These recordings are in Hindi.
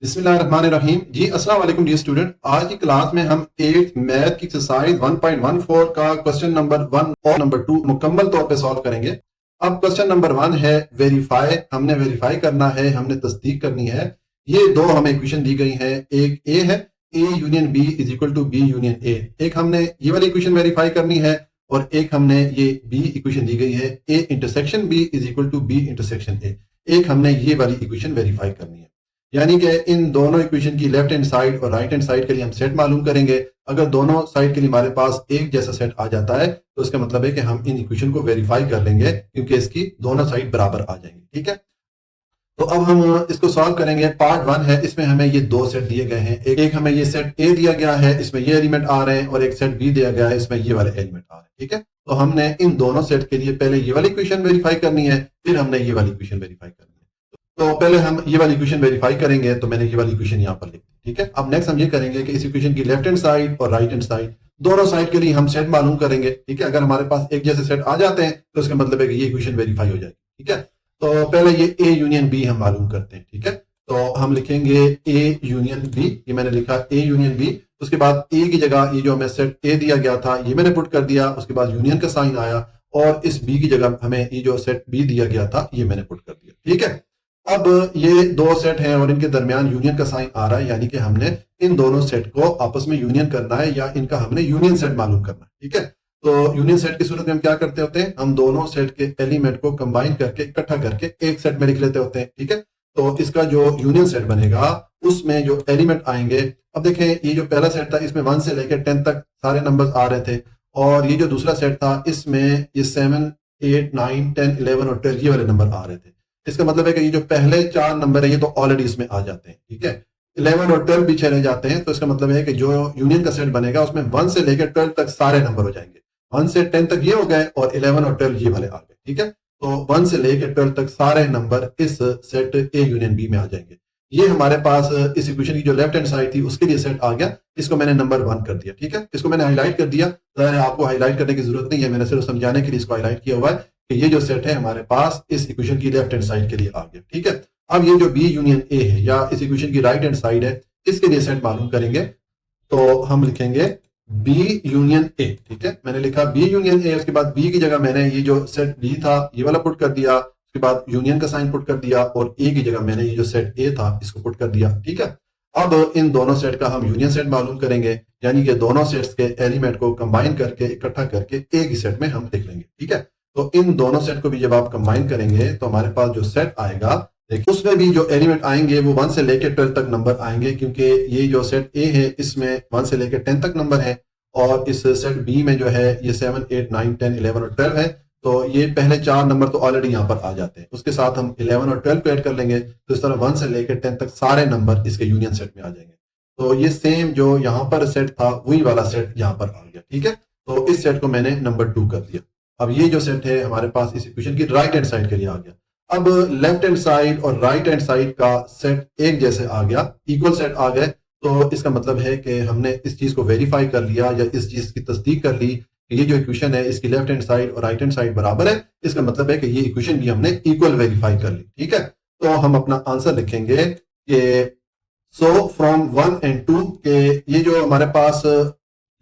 बिस्मिल्लाहिर्रहमानिर्रहीम जी। अस्सलाम वालेकुम डियर स्टूडेंट। आज की क्लास में हम 8th मैथ की एक्सरसाइज 1.14 का क्वेश्चन नंबर 1 और नंबर 2 मुकम्मल तौर पे सॉल्व करेंगे। अब क्वेश्चन नंबर 1 है वेरीफाई। हमने वेरीफाई करना है, हमने तस्दीक करनी है। ये दो हमें इक्वेशन दी गई है, एक ए है, A union B is equal to B union A. एक हमने ये वाली इक्वेशन वेरीफाई करनी है और एक हमने ये बी इक्वेशन दी गई है, A intersection B is equal to B intersection A. एक हमने ये वाली इक्वेशन वेरीफाई करनी है। यानी कि इन दोनों इक्वेशन की लेफ्ट हैंड साइड और राइट हैंड साइड के लिए हम सेट मालूम करेंगे। अगर दोनों साइड के लिए हमारे पास एक जैसा सेट आ जाता है तो इसका मतलब है कि हम इन इक्वेशन को वेरीफाई कर लेंगे, क्योंकि इसकी दोनों साइड बराबर आ जाएंगी। ठीक है, तो अब हम इसको सॉल्व करेंगे। पार्ट 1 है, इसमें हमें ये दो सेट दिए गए हैं। एक हमें ये सेट ए दिया गया है, इसमें ये एलिमेंट आ रहे हैं, और एक सेट बी दिया गया है, इसमें ये वाले एलिमेंट आ रहे हैं। ठीक है, तो हमने इन दोनों सेट के लिए पहले ये वाली इक्वेशन वेरीफाई करनी है, फिर हमने ये वाली इक्वेशन वेरीफाई करनी है। तो पहले हम ये वाली इक्वेशन वेरीफाई करेंगे, तो मैंने ये वाली इक्वेशन यहाँ पर लिख दी। ठीक है, अब नेक्स्ट हम ये करेंगे कि इस इक्वेशन की लेफ्ट हैंड साइड और राइट हैंड साइड दोनों साइड के लिए हम सेट मालूम करेंगे। ठीक है, अगर हमारे पास एक जैसे सेट आ जाते हैं तो इसका मतलब है कि ये इक्वेशन वेरीफाई हो जाएगी। ठीक है, तो पहले ये ए यूनियन बी हम मालूम करते हैं। ठीक है, तो हम लिखेंगे ए यूनियन बी। ये मैंने लिखा ए यूनियन बी। उसके बाद ए की जगह ये जो हमें सेट ए दिया गया था ये मैंने पुट कर दिया। उसके बाद यूनियन का साइन आया और इस बी की जगह हमें ये जो सेट बी दिया गया था ये मैंने पुट कर दिया। ठीक है, अब ये दो सेट हैं और इनके दरमियान यूनियन का साइन आ रहा है, यानी कि हमने इन दोनों सेट को आपस में यूनियन करना है या इनका हमने यूनियन सेट मालूम करना है। ठीक है, तो यूनियन सेट की सूरत में हम क्या करते होते हैं, हम दोनों सेट के एलिमेंट को कंबाइन करके इकट्ठा करके एक सेट में लिख लेते होते हैं। ठीक है, तो इसका जो यूनियन सेट बनेगा उसमें जो एलिमेंट आएंगे, अब देखें ये जो पहला सेट था इसमें 1 से लेकर 10 तक सारे नंबर्स आ रहे थे, और ये जो दूसरा सेट था इसमें ये 7, 8, 9, 10, 11 और 12 ये वाले नंबर आ रहे थे। इसका मतलब है कि ये जो पहले 4 नंबर है ये तो ऑलरेडी इसमें आ जाते हैं। ठीक है, 11 और 12 पीछे रह जाते हैं, तो इसका मतलब है कि जो यूनियन का सेट बनेगा उसमें 1 से लेकर 12 तक सारे नंबर हो जाएंगे। 1 से 10 तक ये हो गए और 11 और 12 ये वाले आ गए। ठीक है, तो 1 से लेकर 12 तक सारे नंबर इस सेट ए यूनियन बी में आ जाएंगे। ये हमारे पास इस इक्वेशन की जो लेफ्ट हैंड साइड थी उसके लिए सेट आ गया। इसको मैंने नंबर 1 कर दिया। ठीक है, इसको मैंने हाईलाइट कर दिया। आपको हाईलाइट करने की जरूरत नहीं है, मैंने सिर्फ समझाने के लिए इसको हाईलाइट किया हुआ है कि ये जो सेट है हमारे पास इस इक्वेशन की लेफ्ट हैंड साइड के लिए आ गया। ठीक है, अब ये जो बी यूनियन ए है या इस इक्वेशन की राइट हैंड साइड है इसके लिए सेट मालूम करेंगे, तो हम लिखेंगे बी यूनियन ए। ठीक है, मैंने लिखा बी यूनियन ए। उसके बाद बी की जगह मैंने ये जो सेट बी था ये वाला पुट कर दिया। उसके बाद यूनियन का साइन पुट कर दिया और ए की जगह मैंने ये जो सेट ए था इसको पुट कर दिया। ठीक है, अब इन दोनों सेट का हम यूनियन सेट मालूम करेंगे, यानी कि दोनों सेट्स के एलिमेंट को कंबाइन करके इकट्ठा करके एक ही सेट में हम लिख लेंगे। ठीक है, तो इन दोनों सेट को भी जब आप कंबाइन करेंगे तो हमारे पास जो सेट आएगा उसमें भी जो एलिमेंट आएंगे वो 1 से लेकर 12 तक नंबर आएंगे, क्योंकि ये जो सेट ए है इसमें 1 से लेकर 10 तक नंबर है और इस सेट बी में जो है ये 7, 8, 9, 10, 11 और 12 है। तो ये पहले 4 नंबर तो ऑलरेडी यहाँ पर आ जाते हैं, उसके साथ हम 11 और 12 को ऐड कर लेंगे, तो इस तरह 1 से लेकर 10 तक सारे नंबर इसके यूनियन सेट में आ जाएंगे। तो ये सेम जो यहाँ पर सेट था वही वाला सेट यहाँ पर आ गया। ठीक है, तो इस सेट को मैंने नंबर 2 कर दिया। अब ये जो सेट है हमारे पास इस इक्वेशन की राइट हैंड साइड के लिए आ गया। अब लेफ्ट हैंड साइड और राइट हैंड साइड का सेट एक जैसे आ गया, इक्वल सेट आ गए, तो इसका मतलब है कि हमने इस चीज को वेरीफाई कर लिया या इस चीज की तस्दीक कर ली कि ये जो इक्वेशन है इसकी लेफ्ट हैंड साइड और राइट हैंड साइड बराबर है। इसका मतलब है कि ये इक्वेशन भी हमने इक्वल वेरीफाई कर ली। ठीक है, तो हम अपना आंसर लिखेंगे कि सो फ्रॉम 1 and 2 के ये जो हमारे पास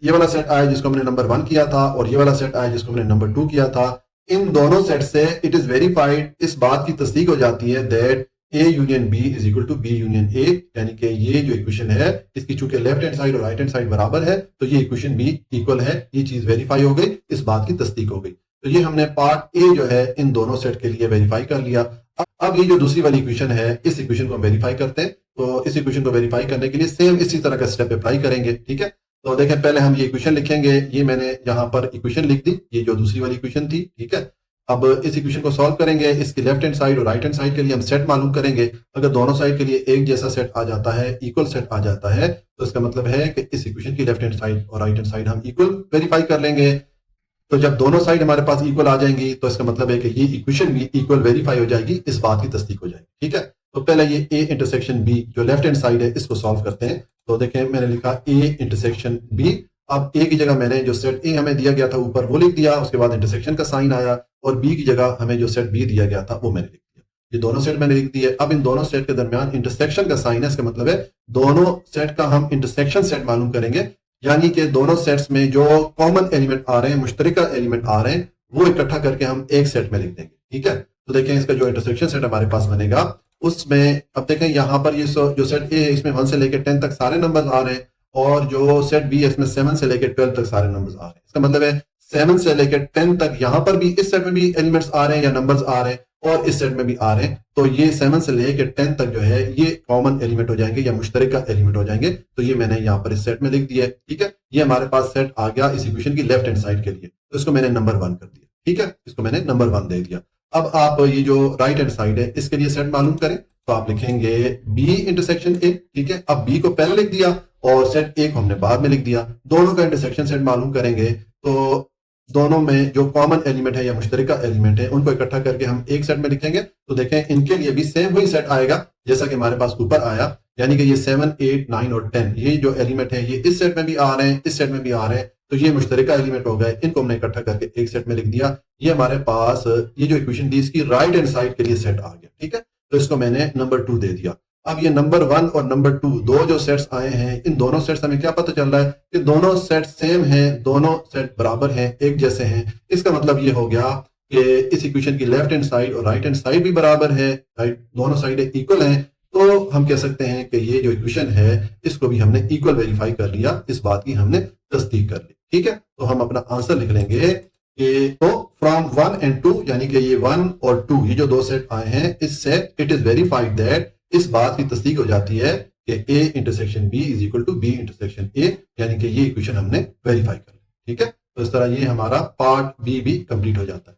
ये वाला सेट आया जिसको हमने नंबर 1 किया था और ये वाला सेट आया जिसको हमने नंबर 2 किया था, इन दोनों सेट से इट इज वेरीफाइड, इस बात की तस्दीक हो जाती है that A union B is equal to B union A, यानी कि ये जो इक्वेशन है इसकी चूंकि लेफ्ट हैंड साइड और राइट हैंड साइड बराबर है तो ये इक्वेशन भी इक्वल है। ये चीज वेरीफाई हो गई, इस बात की तस्दीक हो गई। तो ये हमने पार्ट ए जो है इन दोनों सेट के लिए वेरीफाई कर लिया। अब ये जो दूसरी वाली इक्वेशन है इस इक्वेशन को वेरीफाई करते हैं, तो इस इक्वेशन को वेरीफाई करने के लिए सेम इसी तरह का स्टेप अप्लाई करेंगे। ठीक है, तो देखें पहले हम ये इक्वेशन लिखेंगे, ये मैंने यहाँ पर इक्वेशन लिख दी, ये जो दूसरी वाली इक्वेशन थी। ठीक है, अब इस इक्वेशन को सॉल्व करेंगे, इसकी लेफ्ट हैंड साइड और राइट हैंड साइड के लिए हम सेट मालूम करेंगे। अगर दोनों साइड के लिए एक जैसा सेट आ जाता है, इक्वल सेट आ जाता है, तो इसका मतलब है कि इस इक्वेशन की लेफ्ट हैंड साइड और राइट हैंड साइड हम इक्वल वेरीफाई कर लेंगे। तो जब दोनों साइड हमारे पास इक्वल आ जाएंगी तो इसका मतलब है कि ये इक्वेशन भी इक्वल वेरीफाई हो जाएगी, इस बात की तस्दीक हो जाएगी। ठीक है, तो पहले ये ए इंटरसेक्शन बी जो लेफ्ट हैंड साइड है इसको सॉल्व करते हैं। तो देखें मैंने लिखा ए इंटरसेक्शन बी। अब ए की जगह मैंने जो सेट ए हमें दिया गया था ऊपर वो लिख दिया, उसके बाद इंटरसेक्शन का साइन आया, और बी की जगह हमें जो सेट बी दिया गया था वो मैंने लिख दिया। ये दोनों सेट मैंने लिख दिए। अब इन दोनों सेट के दरमियान इंटरसेक्शन का साइन है, इसका मतलब है दोनों सेट का हम इंटरसेक्शन सेट मालूम करेंगे, यानी कि दोनों सेट्स में जो कॉमन एलिमेंट आ रहे हैं, मुश्तरका एलिमेंट आ रहे हैं, वो इकट्ठा करके हम एक सेट में लिख देंगे। ठीक है, तो देखें इसका जो इंटरसेक्शन सेट हमारे पास बनेगा उसमें, अब देखें यहाँ पर ये जो सेट ए है इसमें 1 से लेकर 10 तक सारे नंबर्स आ रहे हैं, और जो सेट बी है इसमें 7 से लेकर 12 तक सारे नंबर्स आ रहे हैं। इसका मतलब है 7 से लेकर 10 तक यहाँ पर भी इस सेट में भी एलिमेंट्स आ रहे हैं या नंबर्स आ रहे हैं, और इस सेट में भी आ रहे हैं, तो ये 7 से लेकर 10 तक जो है ये कॉमन एलिमेंट हो जाएंगे या मुश्तरका एलिमेंट हो जाएंगे। तो ये मैंने यहाँ पर इस सेट में लिख दिया है। ठीक है, ये हमारे पास सेट आ गया इस इक्वेशन की लेफ्ट हैंड साइड के लिए, तो इसको मैंने नंबर 1 कर दिया। ठीक है, इसको मैंने नंबर 1 दे दिया। अब आप ये जो राइट हैंड साइड है इसके लिए सेट मालूम करें, तो आप लिखेंगे बी इंटरसेक्शन ए। ठीक है, अब बी को पहले लिख दिया और सेट ए को हमने बाद में लिख दिया। दोनों का इंटरसेक्शन सेट मालूम करेंगे, तो दोनों में जो कॉमन एलिमेंट है या मुश्तरका एलिमेंट है उनको इकट्ठा करके हम एक सेट में लिखेंगे। तो देखें इनके लिए भी सेम वही सेट आएगा जैसा कि हमारे पास ऊपर आया, यानी कि ये 7, 8, 9 और 10 ये जो एलिमेंट है ये इस सेट में भी आ रहे हैं, इस सेट में भी आ रहे हैं, तो ये मुश्तरका एलिमेंट हो गए, इनको हमने इकट्ठा करके एक सेट में लिख दिया। ये हमारे पास ये जो इक्वेशन थी इसकी राइट हैंड साइड के लिए सेट आ गया। ठीक है, तो इसको मैंने नंबर 2 दे दिया। अब ये नंबर 1 और नंबर 2 दो जो सेट्स आए हैं, इन दोनों सेट्स हमें क्या पता चल रहा है कि दोनों सेट सेम हैं, दोनों सेट बराबर हैं, एक जैसे हैं। इसका मतलब ये हो गया कि इस इक्वेशन की लेफ्ट हैंड साइड और राइट हैंड साइड भी बराबर है, राइट, दोनों साइडें इक्वल हैं। तो हम कह सकते हैं कि ये जो इक्वेशन है इसको भी हमने इक्वल वेरीफाई कर लिया, इस बात की हमने तस्दीक कर ली। ठीक है, तो हम अपना आंसर लिख लेंगे कि तो फ्रॉम 1 and 2 यानी कि ये 1 और 2 ये जो दो सेट आए हैं, इससे इट इज वेरीफाइड दैट, इस बात की तस्दीक हो जाती है कि A intersection B is equal to B intersection A, यानी कि ये इक्वेशन हमने वेरीफाई कर ली। ठीक है, तो इस तरह ये हमारा पार्ट बी भी कंप्लीट हो जाता है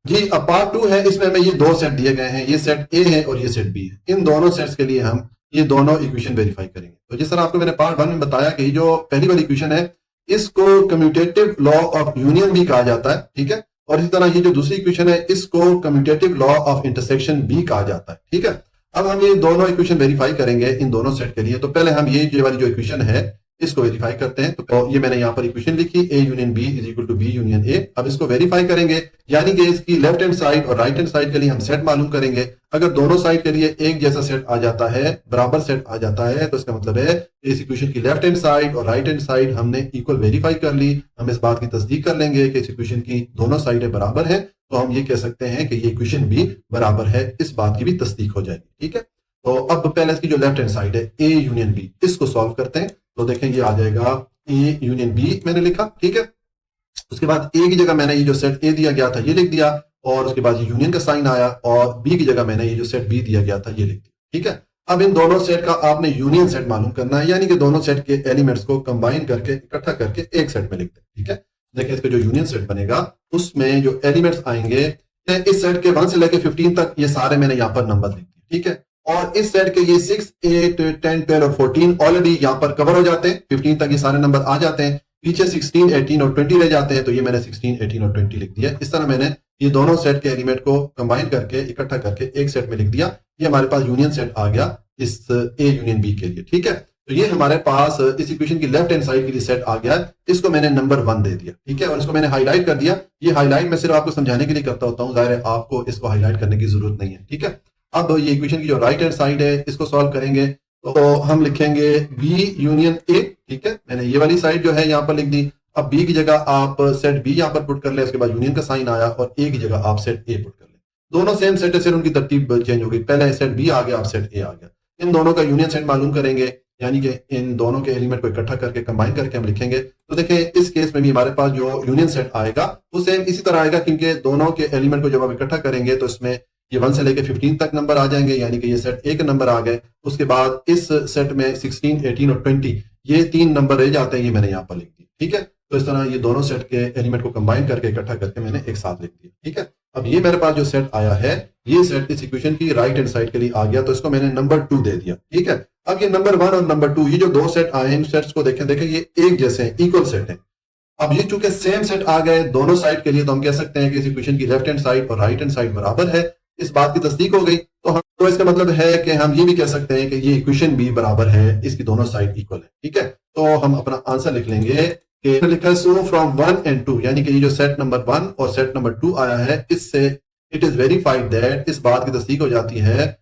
जी। अब पार्ट 2 है, इसमें हमें ये दो सेट दिए गए हैं, ये सेट ए है और ये सेट बी है। इन दोनों सेट्स के लिए हम ये दोनों इक्वेशन वेरीफाई करेंगे। तो जिस तरह आपको मैंने पार्ट 1 में बताया कि जो पहली वाली इक्वेशन है इसको कम्यूटेटिव लॉ ऑफ यूनियन भी कहा जाता है। ठीक है, और इसी तरह ये जो दूसरी इक्वेशन है इसको कम्यूटेटिव लॉ ऑफ इंटरसेक्शन भी कहा जाता है। ठीक है, अब हम ये दोनों इक्वेशन वेरीफाई करेंगे इन दोनों सेट के लिए। तो पहले हम ये वाली जो इक्वेशन है इसको वेरीफाई करते हैं। तो ये मैंने यहाँ पर इक्वेशन लिखी A union B is equal to B union A. अब इसको वेरीफाई करेंगे, यानी कि इसकी लेफ्ट हैंड साइड और राइट हैंड साइड के लिए हम सेट मालूम करेंगे। अगर दोनों साइड के लिए एक जैसा सेट आ जाता है, बराबर सेट आ जाता है, तो इसका मतलब है इस इक्वेशन की लेफ्ट हैंड साइड और राइट हैंड साइड हमने इक्वल वेरीफाई कर ली। हम इस बात की तस्दीक कर लेंगे कि इस इक्वेशन की दोनों साइडें बराबर है, तो हम ये कह सकते हैं कि ये इक्वेशन भी बराबर है, इस बात की भी तस्दीक हो जाएगी। ठीक है, तो अब पहले इसकी जो लेफ्ट हैंड साइड है ए यूनियन बी, इसको सॉल्व करते हैं। तो देखें ये आ जाएगा ए यूनियन बी मैंने लिखा। ठीक है, उसके बाद ए की जगह मैंने ये जो सेट ए दिया गया था ये लिख दिया, और उसके बाद ये यूनियन का साइन आया, और बी की जगह मैंने ये जो सेट बी दिया गया था ये लिख दिया। ठीक है, अब इन दोनों सेट का आपने यूनियन सेट मालूम करना है, यानी कि दोनों सेट के एलिमेंट्स को कंबाइन करके इकट्ठा करके एक सेट में लिख दें। ठीक है, देखिए इसका जो यूनियन सेट बनेगा उसमें जो एलिमेंट्स आएंगे इस सेट के 1 से लेकर 15 तक ये सारे मैंने यहाँ पर नंबर लिख दिए। ठीक है, और इस सेट के ये 6, 8, 10, 12 और 14 ऑलरेडी यहाँ पर कवर हो जाते हैं, 15 तक ये सारे नंबर आ जाते हैं। पीछे 16, 18 और 20 रह जाते हैं, तो ये मैंने 16, 18 और 20 लिख दिया। इस तरह मैंने ये दोनों सेट के एलिमेंट को कंबाइन करके इकट्ठा करके एक सेट में लिख दिया। ये हमारे पास यूनियन सेट आ गया इस ए यूनियन बी के लिए। ठीक है, तो ये हमारे पास इस इक्वेशन की लेफ्ट हैंड साइड के लिए सेट आ गया, इसको मैंने नंबर 1 दे दिया। ठीक है, और इसको मैंने हाईलाइट कर दिया। ये हाईलाइट मैं सिर्फ आपको समझाने के लिए करता होता हूँ, जाहिर है आपको इसको हाईलाइट करने की जरूरत नहीं है। ठीक है, अब ये इक्वेशन की जो राइट हैंड साइड है इसको सॉल्व करेंगे, तो हम लिखेंगे बी यूनियन ए। ठीक है, मैंने ये वाली साइड जो है यहाँ पर लिख दी। अब बी की जगह आप सेट बी यहाँ पर पुट कर ले, उसके बाद यूनियन का साइन आया, और ए की जगह आप सेट ए पुट कर ले। दोनों सेम सेट है, सिर्फ उनकी तरतीब चेंज हो गई, पहले सेट बी आ गया, अब सेट ए आ गया। इन दोनों का यूनियन सेट मालूम करेंगे, यानी कि इन दोनों के एलिमेंट को इकट्ठा करके कंबाइन करके हम लिखेंगे। तो देखिए इस केस में भी हमारे पास जो यूनियन सेट आएगा वो सेम इसी तरह आएगा, क्योंकि दोनों के एलिमेंट को जब आप इकट्ठा करेंगे तो इसमें ये 1 से लेकर 15 तक नंबर आ जाएंगे, यानी कि ये सेट ए के नंबर आ गए। उसके बाद इस सेट में 16, 18 और 20 ये 3 नंबर रह जाते हैं, ये मैंने यहाँ पर लिख दिया। ठीक है, तो इस तरह ये दोनों सेट के एलिमेंट को कंबाइन करके इकट्ठा करके मैंने एक साथ लिख दिया। ठीक है, अब ये मेरे पास जो सेट आया है ये सेट इस इक्वेशन की राइट हैंड साइड के लिए आ गया, तो इसको मैंने नंबर 2 दे दिया। ठीक है, अब ये नंबर 1 और नंबर 2 ये जो दो सेट आए हैं, इन सेट्स को देखें ये एक जैसे हैं, इक्वल सेट है। अब ये चूंकि सेम सेट आ गए दोनों साइड के लिए, तो हम कह सकते हैं कि इस इक्वेशन की लेफ्ट हैंड साइड और राइट हैंड साइड बराबर है, इस बात की तस्दीक हो गई। तो इसका मतलब है कि हम ये भी कह सकते हैं कि ये इक्वेशन भी बराबर है, इसकी दोनों साइड इक्वल है। ठीक है, तो हम अपना आंसर लिख लेंगे कि लिखा सो फ्रॉम 1 and 2, यानी कि ये जो सेट नंबर 1 और सेट नंबर 2 आया है इससे इट इज वेरीफाइड दैट, इस बात की तस्दीक हो जाती है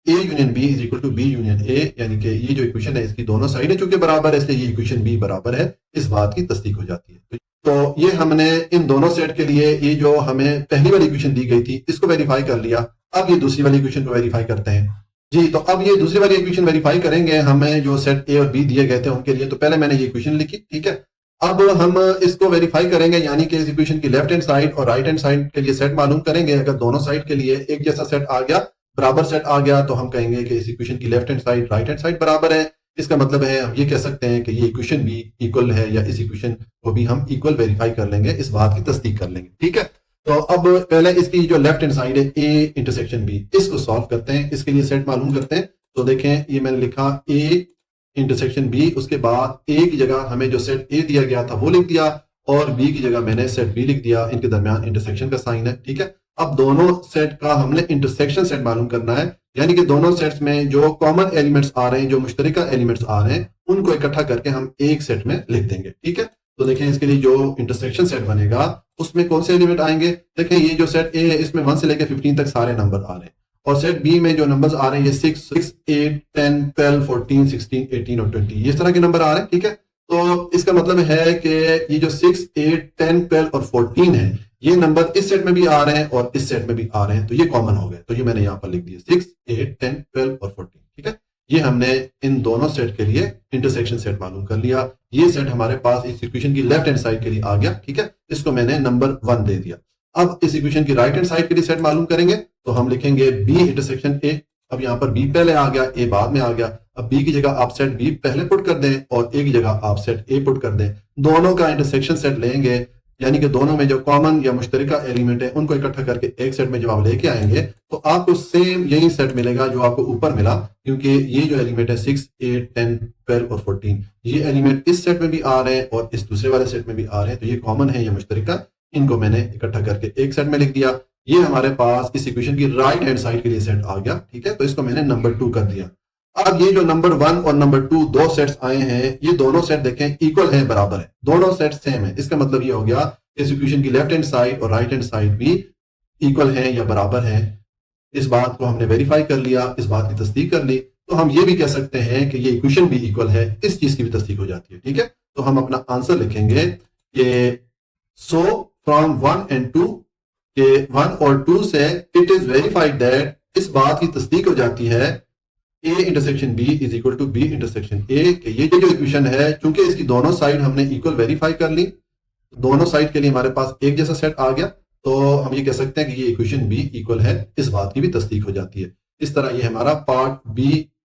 A union B is equal to B union A, यानी कि ये जो इक्वेशन है इसकी दोनों साइडें चूंकि बराबर है इसलिए ये इक्वेशन B बराबर है, इस बात की तस्दीक हो जाती है। तो ये हमने इन दोनों सेट के लिए ये जो हमें पहली वाली इक्वेशन दी गई थी इसको वेरीफाई कर लिया। अब ये दूसरी वाली इक्वेशन को वेरीफाई करते हैं जी। तो अब ये दूसरी वाली इक्वेशन वेरीफाई करेंगे हमें जो सेट A और B दिए गए थे उनके लिए। तो पहले मैंने ये इक्वेशन लिखी, ठीक है। अब हम इसको वेरीफाई करेंगे, यानी कि इस इक्वेशन की लेफ्ट हैंड साइड और राइट हैंड साइड के लिए सेट मालूम करेंगे। अगर दोनों साइड के लिए एक जैसा सेट आ गया, बराबर सेट आ गया, तो हम कहेंगे कि इस इक्वेशन की left hand side right hand side बराबर है। इसका मतलब है हम ये कह सकते हैं कि ये इक्वेशन भी इक्वल है, या इस इक्वेशन को भी हम इक्वल वेरीफाई कर लेंगे, इस बात की तस्दीक कर लेंगे, ठीक है। तो अब पहले इसकी जो लेफ्ट हैंड साइड है A इंटरसेक्शन B, इसको सॉल्व करते हैं, इसके लिए सेट मालूम करते हैं। तो देखें ये मैंने लिखा A इंटरसेक्शन B, उसके बाद A की जगह हमें जो सेट A दिया गया था वो लिख दिया और B की जगह मैंने सेट B लिख दिया, इनके दरमियान इंटरसेक्शन का साइन है, ठीक है। अब दोनों सेट का हमने इंटरसेक्शन सेट मालूम करना है, यानी कि दोनों सेट्स में जो कॉमन एलिमेंट्स आ रहे हैं, जो मुश्तरका एलिमेंट्स आ रहे हैं, उनको इकट्ठा करके हम एक सेट में लिख देंगे, ठीक है। तो देखें इसके लिए जो इंटरसेक्शन सेट बनेगा उसमें कौन से एलिमेंट आएंगे। देखें ये जो सेट A है इसमें 1 से लेकर 15 तक सारे नंबर आ रहे हैं, और सेट B में जो नंबर्स आ रहे हैं ये 6, 8, 10, 12, 14, 16, 18 और 20, ये इस तरह के नंबर आ रहे हैं, ठीक है। तो इसका मतलब है कि ये जो 6, 8, 10, 12 और 14 है, ये नंबर इस सेट में भी आ रहे हैं और इस सेट में भी आ रहे हैं, तो ये कॉमन हो गए। तो ये मैंने यहाँ पर लिख दिया 6, 8, 10, 12 और 14, ठीक है। ये हमने इन दोनों सेट के लिए इंटरसेक्शन सेट मालूम कर लिया। ये सेट हमारे पास इस इक्वेशन की लेफ्ट हैंड साइड के लिए आ गया, ठीक है। इसको मैंने नंबर 1 दे दिया। अब इस इक्वेशन की राइट हैंड साइड के लिए सेट मालूम करेंगे, तो हम लिखेंगे B इंटरसेक्शन A। अब यहाँ पर B पहले आ गया, A बाद में आ गया। अब B की जगह आप सेट B पहले पुट कर दें और A की जगह आप सेट A पुट कर दें। दोनों का इंटरसेक्शन सेट लेंगे, यानी कि दोनों में जो कॉमन या मुश्तरका एलिमेंट है उनको इकट्ठा करके एक सेट में जब आप लेके आएंगे तो आपको सेम यही सेट मिलेगा जो आपको ऊपर मिला, क्योंकि ये जो एलिमेंट है 6, 8, 10, 12 और 14, ये एलिमेंट इस सेट में भी आ रहे हैं और इस दूसरे वाले सेट में भी आ रहे हैं, तो ये कॉमन है या मुश्तरका, इनको मैंने इकट्ठा करके एक सेट में लिख दिया। ये हमारे पास इस इक्वेशन की राइट हैंड साइड के लिए सेट आ गया, ठीक है। तो इसको मैंने नंबर 2 कर दिया। अब ये जो नंबर 1 और नंबर 2 दो सेट्स आए हैं, ये दोनों सेट देखें इक्वल है, बराबर है, दोनों सेट सेम है। इसका मतलब ये हो गया इस इक्वेशन की लेफ्ट हैंड साइड और राइट हैंड साइड भी इक्वल है या बराबर है। इस बात को हमने वेरीफाई कर लिया, इस बात की तस्दीक कर ली, तो हम ये भी कह सकते हैं कि ये इक्वेशन भी इक्वल है, इस चीज की भी तस्दीक हो जाती है, ठीक है। तो हम अपना आंसर लिखेंगे कि सो फ्रॉम 1 and 2 के 1 और 2 से इट इज वेरीफाइड दैट, इस बात की तस्दीक हो जाती है A intersection B is equal to B intersection A, कि ये जो इक्वेशन है चूंकि इसकी दोनों साइड हमने इक्वल वेरीफाई कर ली, दोनों साइड के लिए हमारे पास एक जैसा सेट आ गया, तो हम ये कह सकते हैं कि ये इक्वेशन B इक्वल है, इस बात की भी तस्दीक हो जाती है। इस तरह ये हमारा पार्ट B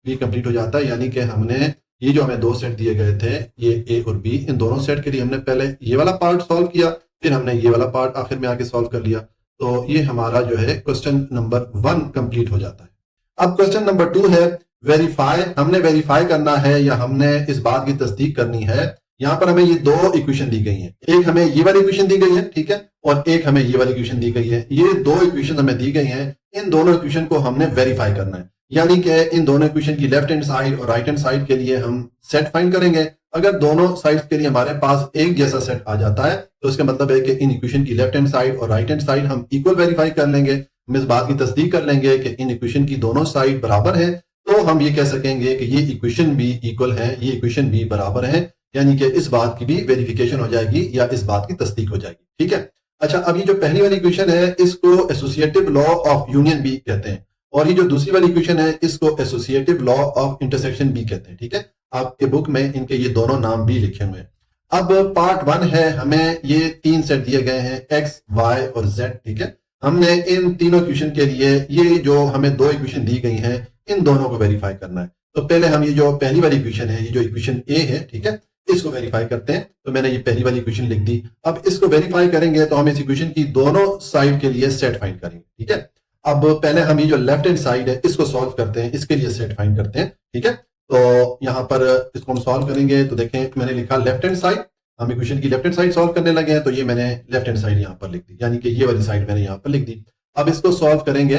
भी कंप्लीट हो जाता है, यानी कि हमने ये जो हमें दो सेट दिए गए थे, ये A और B, इन दोनों सेट के लिए हमने पहले ये वाला पार्ट सॉल्व किया, फिर हमने ये वाला पार्ट आखिर में आके सॉल्व कर लिया। तो ये हमारा जो है क्वेश्चन नंबर 1 कंप्लीट हो जाता है। अब क्वेश्चन नंबर 2 है वेरीफाई। हमने वेरीफाई करना है या हमने इस बात की तस्दीक करनी है, यहाँ पर हमें ये दो इक्वेशन दी गई हैं, एक हमें ये वाली इक्वेशन दी गई है, ठीक है, और एक हमें ये वाली इक्वेशन दी गई है। ये दो इक्वेशन हमें दी गई हैं, इन दोनों इक्वेशन को हमने वेरीफाई करना है, यानी कि इन दोनों इक्वेशन की लेफ्ट हैंड साइड और राइट हैंड साइड के लिए हम सेट फाइंड करेंगे। अगर दोनों साइड्स के लिए हमारे पास एक जैसा सेट आ जाता है तो इसका मतलब है कि इन इक्वेशन की लेफ्ट हैंड साइड और राइट हैंड साइड हम इक्वल वेरीफाई कर लेंगे। हम इस बात की तस्दीक कर लेंगे कि इन इक्वेशन की दोनों साइड बराबर है, तो हम ये कह सकेंगे कि ये इक्वेशन भी इक्वल है, ये इक्वेशन भी बराबर है, यानी कि इस बात की भी वेरिफिकेशन हो जाएगी या इस बात की तस्दीक हो जाएगी, ठीक है। अच्छा, अब ये जो पहली वाली इक्वेशन है इसको एसोसिएटिव लॉ ऑफ यूनियन भी कहते हैं, और ये जो दूसरी वाली इक्वेशन है इसको एसोसिएटिव लॉ ऑफ इंटरसेक्शन भी कहते हैं, ठीक है। आपके बुक में इनके ये दोनों नाम भी लिखे हुए हैं। अब पार्ट 1 है, हमें ये 3 सेट दिए गए हैं x, y और z, ठीक है। हमने इन तीनों इक्वेशन के लिए ये जो हमें दो इक्वेशन दी गई हैं इन दोनों को वेरीफाई करना है। तो पहले हम ये जो पहली वाली इक्वेशन है, ये जो इक्वेशन A है, ठीक है, इसको वेरीफाई करते हैं। तो मैंने ये पहली वाली इक्वेशन लिख दी। अब इसको वेरीफाई करेंगे तो हम इस इक्वेशन की दोनों साइड के लिए सेट फाइंड करेंगे, ठीक है। अब पहले हम ये जो लेफ्ट हैंड साइड है इसको सॉल्व करते हैं, इसके लिए सेट फाइंड करते हैं, ठीक है। तो यहाँ पर इसको हम सॉल्व करेंगे तो देखें मैंने लिखा लेफ्ट हैंड साइड, हम इक्वेशन की लेफ्ट हैंड साइड सॉल्व करने लगे हैं, तो ये मैंने लेफ्ट हैंड साइड यहाँ पर लिख दी, यानी कि ये वाली साइड मैंने यहाँ पर लिख दी। अब इसको सॉल्व करेंगे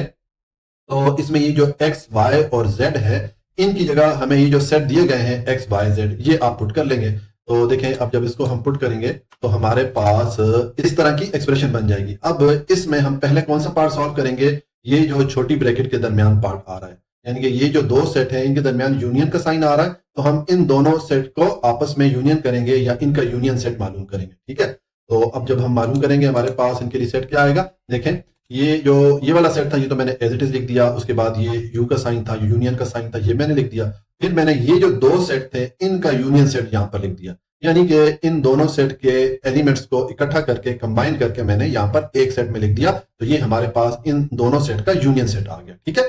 तो इसमें ये जो x, y और z है इनकी जगह हमें ये जो सेट दिए गए हैं x, y, z, ये आप पुट कर लेंगे। तो देखें अब जब इसको हम पुट करेंगे तो हमारे पास इस तरह की एक्सप्रेशन बन जाएगी। अब इसमें हम पहले कौन सा पार्ट सॉल्व करेंगे, ये जो छोटी ब्रैकेट के दरमियान पार्ट आ रहा है, यानी कि ये जो दो सेट है इनके दरमियान यूनियन का साइन आ रहा है, तो हम इन दोनों सेट को आपस में यूनियन करेंगे या इनका यूनियन सेट मालूम करेंगे। ठीक है, तो अब जब हम मालूम करेंगे हमारे पास इनके लिए सेट क्या आएगा। देखें ये वाला सेट था, ये तो मैंने एज इट इज लिख दिया, उसके बाद ये यू का साइन था, यूनियन का साइन था, ये मैंने लिख दिया। फिर मैंने ये जो दो सेट थे इनका यूनियन सेट यहाँ पर लिख दिया, यानी कि इन दोनों सेट के एलिमेंट्स को इकट्ठा करके कंबाइन करके मैंने यहाँ पर एक सेट में लिख दिया, तो ये हमारे पास इन दोनों सेट का यूनियन सेट आ गया। ठीक है,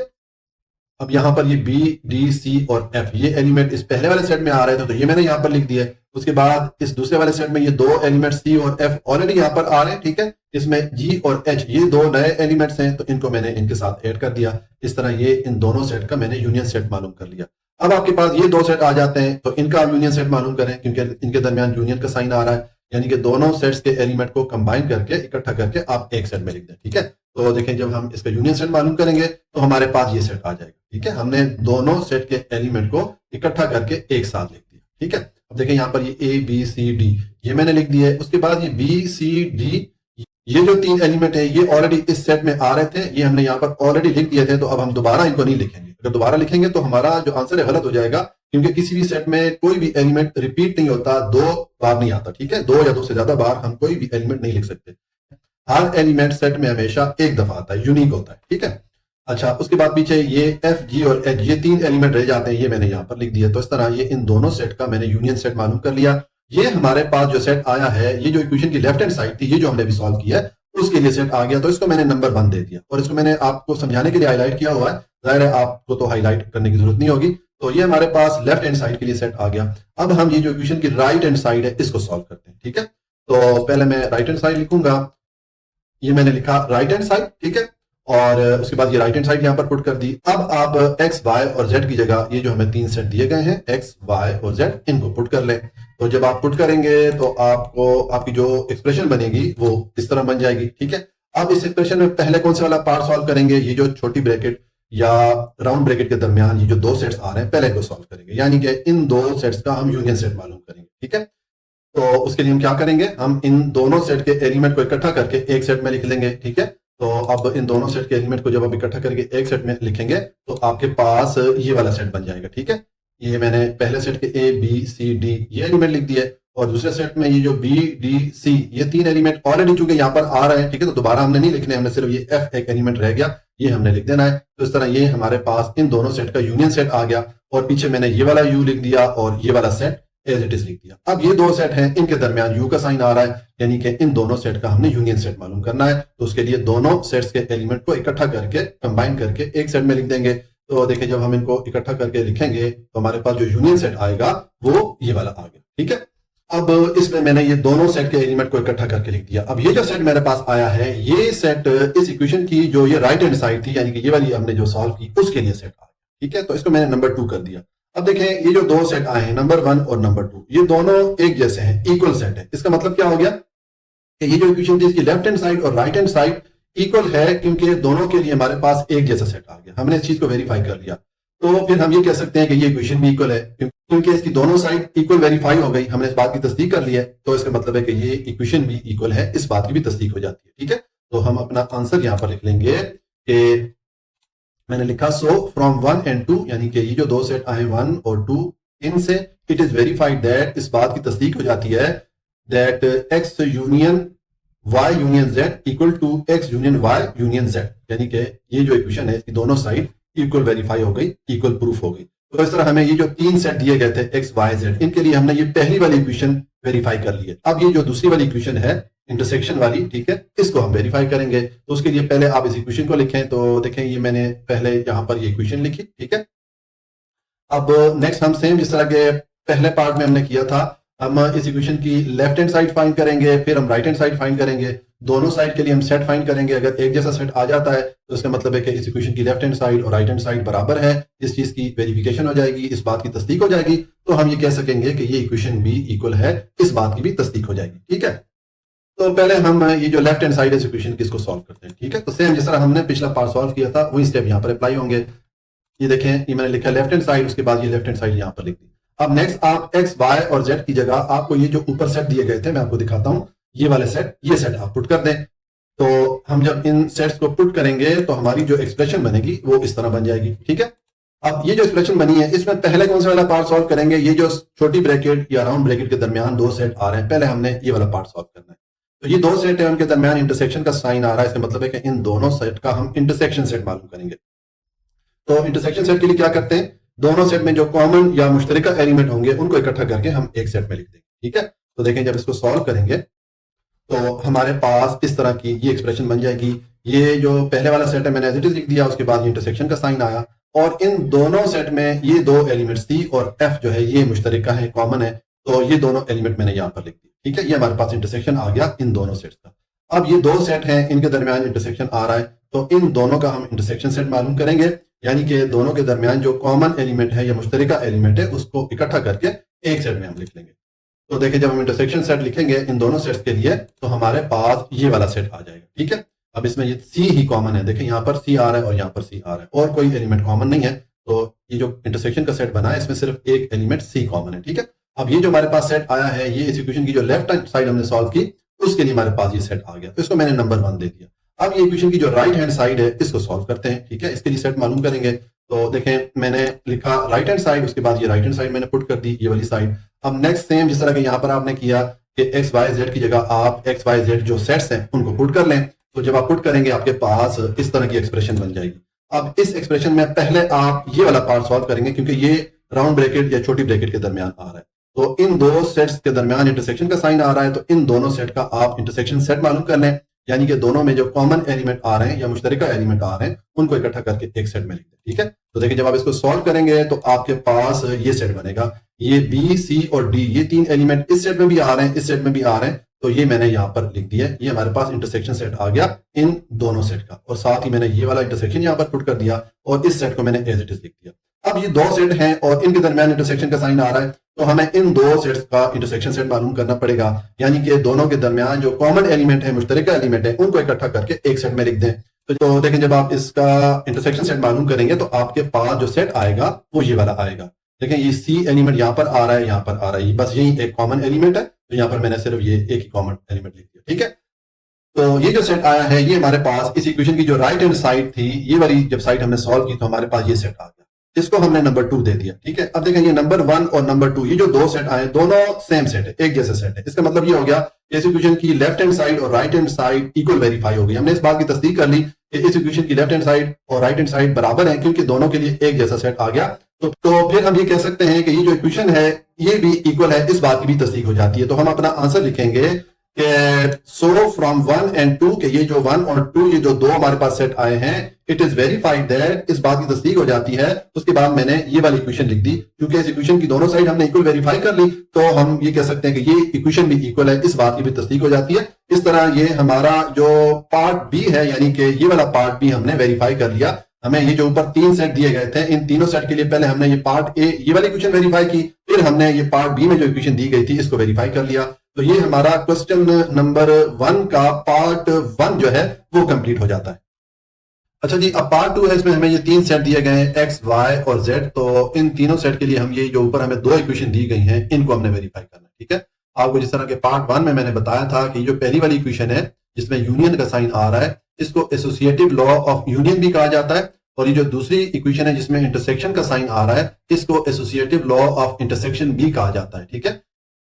अब यहाँ पर ये बी डी सी और एफ ये एलिमेंट इस पहले वाले सेट में आ रहे थे, तो ये मैंने यहाँ पर लिख दिया। उसके बाद इस दूसरे वाले सेट में ये दो एलिमेंट सी और एफ ऑलरेडी यहाँ पर आ रहे हैं। ठीक है, इसमें जी और एच ये दो नए एलिमेंट्स हैं, तो इनको मैंने इनके साथ ऐड कर दिया। इस तरह ये इन दोनों सेट का मैंने यूनियन सेट मालूम कर लिया। अब आपके पास ये दो सेट आ जाते हैं, तो इनका आप यूनियन सेट मालूम करें, क्योंकि इनके दरमियान यूनियन का साइन आ रहा है, यानी कि दोनों सेट्स के एलिमेंट को कंबाइन करके इकट्ठा करके आप एक सेट में लिख दें। ठीक है, तो देखें जब हम इसका यूनियन सेट मालूम करेंगे तो हमारे पास ये सेट आ जाएगा। ठीक है, हमने दोनों सेट के एलिमेंट को इकट्ठा करके एक साथ लिख दिया। ठीक है, अब देखें यहाँ पर ये ए बी सी डी ये मैंने लिख दिया है। उसके बाद ये बी सी डी ये जो तीन एलिमेंट है ये ऑलरेडी इस सेट में आ रहे थे, ये हमने यहाँ पर ऑलरेडी लिख दिए थे, तो अब हम दोबारा इनको नहीं लिखेंगे। अगर दोबारा लिखेंगे तो हमारा जो आंसर है गलत हो जाएगा, क्योंकि किसी भी सेट में कोई भी एलिमेंट रिपीट नहीं होता, दो बार नहीं आता। ठीक है, दो या दो से ज्यादा बार हम कोई भी एलिमेंट नहीं लिख सकते। हर एलिमेंट सेट में हमेशा एक दफा आता है, यूनिक होता है। ठीक है, अच्छा उसके बाद पीछे ये एफ जी और एच ये तीन एलिमेंट रह जाते हैं, ये मैंने यहाँ पर लिख दिया। तो इस तरह ये इन दोनों सेट का मैंने यूनियन सेट मालूम कर लिया। ये हमारे पास जो सेट आया है, ये जो इक्वेशन की लेफ्ट हैंड साइड थी, ये जो हमने अभी सॉल्व किया है उसके लिए सेट आ गया, तो इसको मैंने नंबर 1 दे दिया। और इसको मैंने आपको समझाने के लिए हाईलाइट किया हुआ है, जाहिर है आपको तो हाईलाइट करने की जरूरत नहीं होगी। तो ये हमारे पास लेफ्ट हैंड साइड के लिए सेट आ गया। अब हम ये जो इक्वेशन की राइट हैंड साइड है इसको सॉल्व करते हैं। ठीक है, तो पहले मैं राइट हैंड साइड लिखूंगा, ये मैंने लिखा राइट हैंड साइड। ठीक है, और उसके बाद ये राइट हैंड साइड यहां पर पुट कर दी। अब आप एक्स वाई और जेड की जगह ये जो हमें तीन सेट दिए गए हैं एक्स वाई और जेड, इनको पुट कर लें। तो जब आप पुट करेंगे तो आपको आपकी जो एक्सप्रेशन बनेगी वो इस तरह बन जाएगी। ठीक है, अब इस एक्सप्रेशन में पहले कौन सा वाला पार्ट सॉल्व करेंगे, ये जो छोटी ब्रैकेट या राउंड ब्रैकेट के दरमियान ये जो दो सेट्स आ रहे हैं पहले को सॉल्व करेंगे, यानी कि इन दो सेट्स का हम यूनियन सेट मालूम करेंगे। ठीक है, तो उसके लिए हम क्या करेंगे, हम इन दोनों सेट के एलिमेंट को इकट्ठा करके एक सेट में लिख लेंगे। ठीक है, तो अब इन दोनों सेट के एलिमेंट को जब आप इकट्ठा करके एक सेट में लिखेंगे तो आपके पास ये वाला सेट बन जाएगा। ठीक है, ये मैंने पहले सेट के ए बी सी डी ये एलिमेंट लिख दिए, और दूसरे सेट में ये जो बी डी सी ये तीन एलिमेंट ऑलरेडी चूंकि यहाँ पर आ रहे हैं। ठीक है, तो दोबारा हमने नहीं लिखने, हमने सिर्फ ये एफ एक एलिमेंट रह गया, ये हमने लिख देना है। तो इस तरह ये हमारे पास इन दोनों सेट का यूनियन सेट आ गया, और पीछे मैंने ये वाला यू लिख दिया और ये वाला सेट एज इट इज लिख दिया। अब ये दो सेट हैं, इनके दरमियान यू का साइन आ रहा है, यानी कि इन दोनों सेट का हमने यूनियन सेट मालूम करना है। तो उसके लिए दोनों सेट्स के एलिमेंट को इकट्ठा करके कंबाइन करके एक सेट में लिख देंगे। तो देखिए जब हम इनको इकट्ठा करके लिखेंगे तो हमारे पास जो यूनियन सेट आएगा वो ये वाला आ गया। ठीक है, अब इसमें मैंने ये दोनों सेट के एलिमेंट को इकट्ठा करके लिख दिया। अब ये जो सेट मेरे पास आया है, ये सेट इस इक्वेशन की जो ये राइट हैंड साइड थी, यानी कि ये वाली हमने जो सॉल्व की उसके लिए सेट आ गया। ठीक है, तो इसको मैंने नंबर 2 कर दिया। अब देखें ये जो दो सेट आए हैं नंबर 1 और नंबर 2, ये दोनों एक जैसे हैं, इक्वल सेट है। इसका मतलब क्या हो गया कि ये जो इक्वेशन थी इसकी लेफ्ट हैंड साइड और राइट हैंड साइड इक्वल है, क्योंकि दोनों के लिए हमारे पास एक जैसा सेट आ गया। हमने इस चीज को वेरीफाई कर लिया, तो फिर हम ये कह सकते हैं कि ये इक्वेशन भी इक्वल है, क्योंकि इसकी दोनों साइड इक्वल वेरीफाई हो गई, हमने इस बात की तस्दीक कर ली है। तो इसका मतलब है कि ये इक्वेशन भी इक्वल है, इस बात की भी तस्दीक हो जाती है। ठीक है, तो हम अपना आंसर यहां पर लिख लेंगे कि मैंने लिखा सो फ्रॉम 1 and 2, यानी कि ये जो दो सेट आए 1 और 2, इनसे इट इज वेरीफाइड दैट, इस बात की तस्दीक हो जाती है that X union Y union Z equal to X union Y union Z, यानी कि ये जो इक्वेशन है इसकी दोनों साइड इक्वल वेरीफाई हो गई, इक्वल प्रूफ हो गई। तो इस तरह हमें ये जो तीन सेट दिए गए थे एक्स वाई जेड, इनके लिए हमने ये पहली वाली इक्वेशन वेरीफाई कर ली है। अब ये जो दूसरी वाली इक्वेशन है इंटरसेक्शन वाली, ठीक है, इसको हम वेरीफाई करेंगे। तो उसके लिए पहले आप इस इक्वेशन को लिखें। तो देखें ये मैंने पहले यहां पर ये इक्वेशन लिखी। ठीक है, अब नेक्स्ट हम सेम जिस तरह के पहले पार्ट में हमने किया था, हम इस इक्वेशन की लेफ्ट हैंड साइड फाइंड करेंगे, फिर हम राइट हैंड साइड फाइंड करेंगे। दोनों साइड के लिए हम सेट फाइंड करेंगे। अगर एक जैसा सेट आ जाता है तो इसका मतलब है कि इस इक्वेशन की लेफ्ट हैंड साइड और राइट हैंड साइड बराबर है। इस चीज की वेरिफिकेशन हो जाएगी, इस बात की तस्दीक हो जाएगी, तो हम ये कह सकेंगे कि ये इक्वेशन भी इक्वल है, इस बात की भी तस्दीक हो जाएगी। ठीक है, तो पहले हम ये जो लेफ्ट हैंड साइड है इस इक्वेशन की इसको सॉल्व करते हैं। ठीक है, तो सेम जिस तरह हमने पिछला पार्ट सॉल्व किया था वही स्टेप यहाँ पर अप्लाई होंगे। ये देखें, ये मैंने लिखा लेफ्ट हैंड साइड, उसके बाद ये लेफ्ट हैंड साइड यहाँ पर लिख दी। अब नेक्स्ट आप एक्स वाई और जेड की जगह आपको ये जो ऊपर सेट दिए गए थे मैं आपको दिखाता हूं, ये वाले सेट, ये सेट आप पुट कर दें। तो हम जब इन सेट्स को पुट करेंगे तो हमारी जो एक्सप्रेशन बनेगी वो इस तरह बन जाएगी, ठीक है। अब ये जो एक्सप्रेशन बनी है इसमें पहले कौन सा वाला पार्ट सॉल्व करेंगे, ये जो छोटी ब्रैकेट या राउंड ब्रैकेट के दरमियान दो सेट आ रहे हैं, पहले हमने ये वाला पार्ट सॉल्व करना है। तो ये दो सेट है, उनके दरमियान इंटरसेक्शन का साइन आ रहा है, इसका मतलब है कि इन दोनों सेट का हम इंटरसेक्शन सेट मालूम करेंगे। तो इंटरसेक्शन सेट के लिए क्या करते हैं, दोनों सेट में जो कॉमन या मुश्तरका एलिमेंट होंगे उनको इकट्ठा करके हम एक सेट में लिख देंगे, ठीक है। तो देखें जब इसको सॉल्व करेंगे तो हमारे पास इस तरह की ये एक्सप्रेशन बन जाएगी। ये जो पहले वाला सेट है मैंने एज इट इज लिख दिया, उसके बाद ये इंटरसेक्शन का साइन आया, और इन दोनों सेट में ये दो एलिमेंट सी और एफ जो है ये मुश्तरका है, कॉमन है, तो ये दोनों एलिमेंट मैंने यहाँ पर लिख दिया, ठीक है। ये हमारे पास इंटरसेक्शन आ गया इन दोनों सेट्स का। अब ये दो सेट हैं, इनके दरमियान इंटरसेक्शन आ रहा है, तो इन दोनों का हम इंटरसेक्शन सेट मालूम करेंगे, यानी कि दोनों के दरमियान जो कॉमन एलिमेंट है या मुश्तरका एलिमेंट है उसको इकट्ठा करके एक सेट में हम लिख लेंगे। तो देखिए जब हम इंटरसेक्शन सेट लिखेंगे इन दोनों सेट्स के लिए तो हमारे पास ये वाला सेट आ जाएगा, ठीक है। अब इसमें ये सी ही कॉमन है, देखिए यहाँ पर सी आ रहा है और यहाँ पर सी आ रहा है, और कोई एलिमेंट कॉमन नहीं है, तो ये जो इंटरसेक्शन का सेट बना है इसमें सिर्फ एक एलिमेंट सी कॉमन है, ठीक है। अब ये जो हमारे पास सेट आया है, ये इस इक्वेशन की जो लेफ्ट हैंड साइड हमने सॉल्व की उसके लिए हमारे पास ये सेट आ गया, तो इसको मैंने नंबर 1 दे दिया। अब ये इक्वेशन की जो राइट हैंड साइड है इसको सॉल्व करते हैं, ठीक है। इसके लिए सेट मालूम करेंगे, तो देखें मैंने लिखा राइट हैंड साइड, उसके बाद ये राइट हैंड साइड मैंने पुट कर दी, ये वाली साइड। अब नेक्स्ट सेम जिस तरह के यहाँ पर आपने किया कि एक्स वाई जेड की जगह आप एक्स वाई जेड जो सेट्स हैं उनको पुट कर लें, तो जब आप पुट करेंगे आपके पास इस तरह की एक्सप्रेशन बन जाएगी। अब इस एक्सप्रेशन में पहले आप ये वाला पार्ट सॉल्व करेंगे क्योंकि ये राउंड ब्रैकेट या छोटी ब्रैकेट के दरमियान आ रहा है, तो इन दो सेट्स के दरमियान इंटरसेक्शन का साइन आ रहा है, तो इन दोनों सेट का आप इंटरसेक्शन सेट मालूम कर लें, यानी कि दोनों में जो कॉमन एलिमेंट आ रहे हैं या मुश्तरका एलिमेंट आ रहे हैं उनको इकट्ठा करके एक सेट में लिख दें, ठीक है। तो देखिए जब आप इसको सॉल्व करेंगे तो आपके पास ये सेट बनेगा, ये बी सी और डी ये तीन एलिमेंट इस सेट में भी आ रहे हैं, इस सेट में भी आ रहे हैं, तो ये मैंने यहाँ पर लिख दिया, ये हमारे पास इंटरसेक्शन सेट आ गया इन दोनों सेट का, और साथ ही मैंने ये वाला इंटरसेक्शन यहाँ पर पुट कर दिया और इस सेट को मैंने एज इट इज लिख दिया। अब ये दो सेट हैं और इनके दरमियान इंटरसेक्शन का साइन आ रहा है, तो हमें इन दो सेट्स का इंटरसेक्शन सेट मालूम करना पड़ेगा, यानी कि दोनों के दरमियान जो कॉमन एलिमेंट है मुश्तरका एलिमेंट है उनको इकट्ठा करके एक सेट में लिख दें। तो देखें जब आप इसका इंटरसेक्शन सेट मालूम करेंगे तो आपके पास जो सेट आएगा वो ये वाला आएगा। देखें ये सी एलिमेंट यहाँ पर आ रहा है, यहाँ पर आ रहा है, बस यही एक कॉमन एलिमेंट है, तो यहाँ पर मैंने सिर्फ ये एक ही कॉमन एलिमेंट लिख दिया, ठीक है। तो ये जो सेट आया है ये हमारे पास इस इक्वेशन की जो राइट हैंड साइड थी, ये वाली जब साइड हमने सॉल्व की तो हमारे पास ये सेट आ गया, इसको हमने नंबर 2 दे दिया, ठीक है। अब देखें ये नंबर 1 और नंबर 2 ये जो दो सेट आए दोनों सेम सेट है, एक जैसे सेट है, इसका मतलब ये हो गया कि इस इक्वेशन की लेफ्ट हैंड साइड और right hand side equal verify हो गई। हमने इस बात की तस्दीक कर ली कि इस इक्वेशन की लेफ्ट हैंड साइड और राइट हैंड साइड बराबर है क्योंकि दोनों के लिए एक जैसा सेट आ गया। तो फिर हम ये कह सकते हैं कि ये जो इक्वेशन है ये भी इक्वल है, इस बात की भी तस्दीक हो जाती है। तो हम अपना आंसर लिखेंगे कि सो फ्रॉम 1 and 2 के ये जो 1 और 2 ये जो दो हमारे पास सेट आए हैं इट इज वेरीफाइड दैट, इस बात की तस्दीक हो जाती है। उसके बाद मैंने ये वाली इक्वेशन लिख दी, क्योंकि इस इक्वेशन की दोनों साइड हमने इक्वल वेरीफाई कर ली तो हम ये कह सकते हैं कि ये इक्वेशन भी इक्वल है, इस बात की भी तस्दीक हो जाती है। इस तरह ये हमारा जो पार्ट बी है यानी कि ये वाला पार्ट बी हमने वेरीफाई कर लिया। हमें ये जो ऊपर 3 सेट दिए गए थे इन तीनों सेट के लिए पहले हमने ये पार्ट ए ये वाली इक्वेशन वेरीफाई की, फिर हमने ये पार्ट बी में जो इक्वेशन दी गई थी इसको वेरीफाई कर लिया। तो ये हमारा क्वेश्चन नंबर 1 का पार्ट 1 जो है वो कंप्लीट हो जाता है। अच्छा जी, अब पार्ट 2 है, इसमें हमें ये 3 सेट दिए गए हैं एक्स वाई और जेड, तो इन तीनों सेट के लिए हम ये जो ऊपर हमें 2 इक्वेशन दी गई हैं इनको हमने वेरीफाई करना है, ठीक है। आपको जिस तरह के पार्ट 1 में मैंने बताया था कि जो पहली वाली इक्वेशन है जिसमें यूनियन का साइन आ रहा है इसको एसोसिएटिव लॉ ऑफ यूनियन भी कहा जाता है, और ये जो दूसरी इक्वेशन है जिसमें इंटरसेक्शन का साइन आ रहा है इसको एसोसिएटिव लॉ ऑफ इंटरसेक्शन भी कहा जाता है, ठीक है।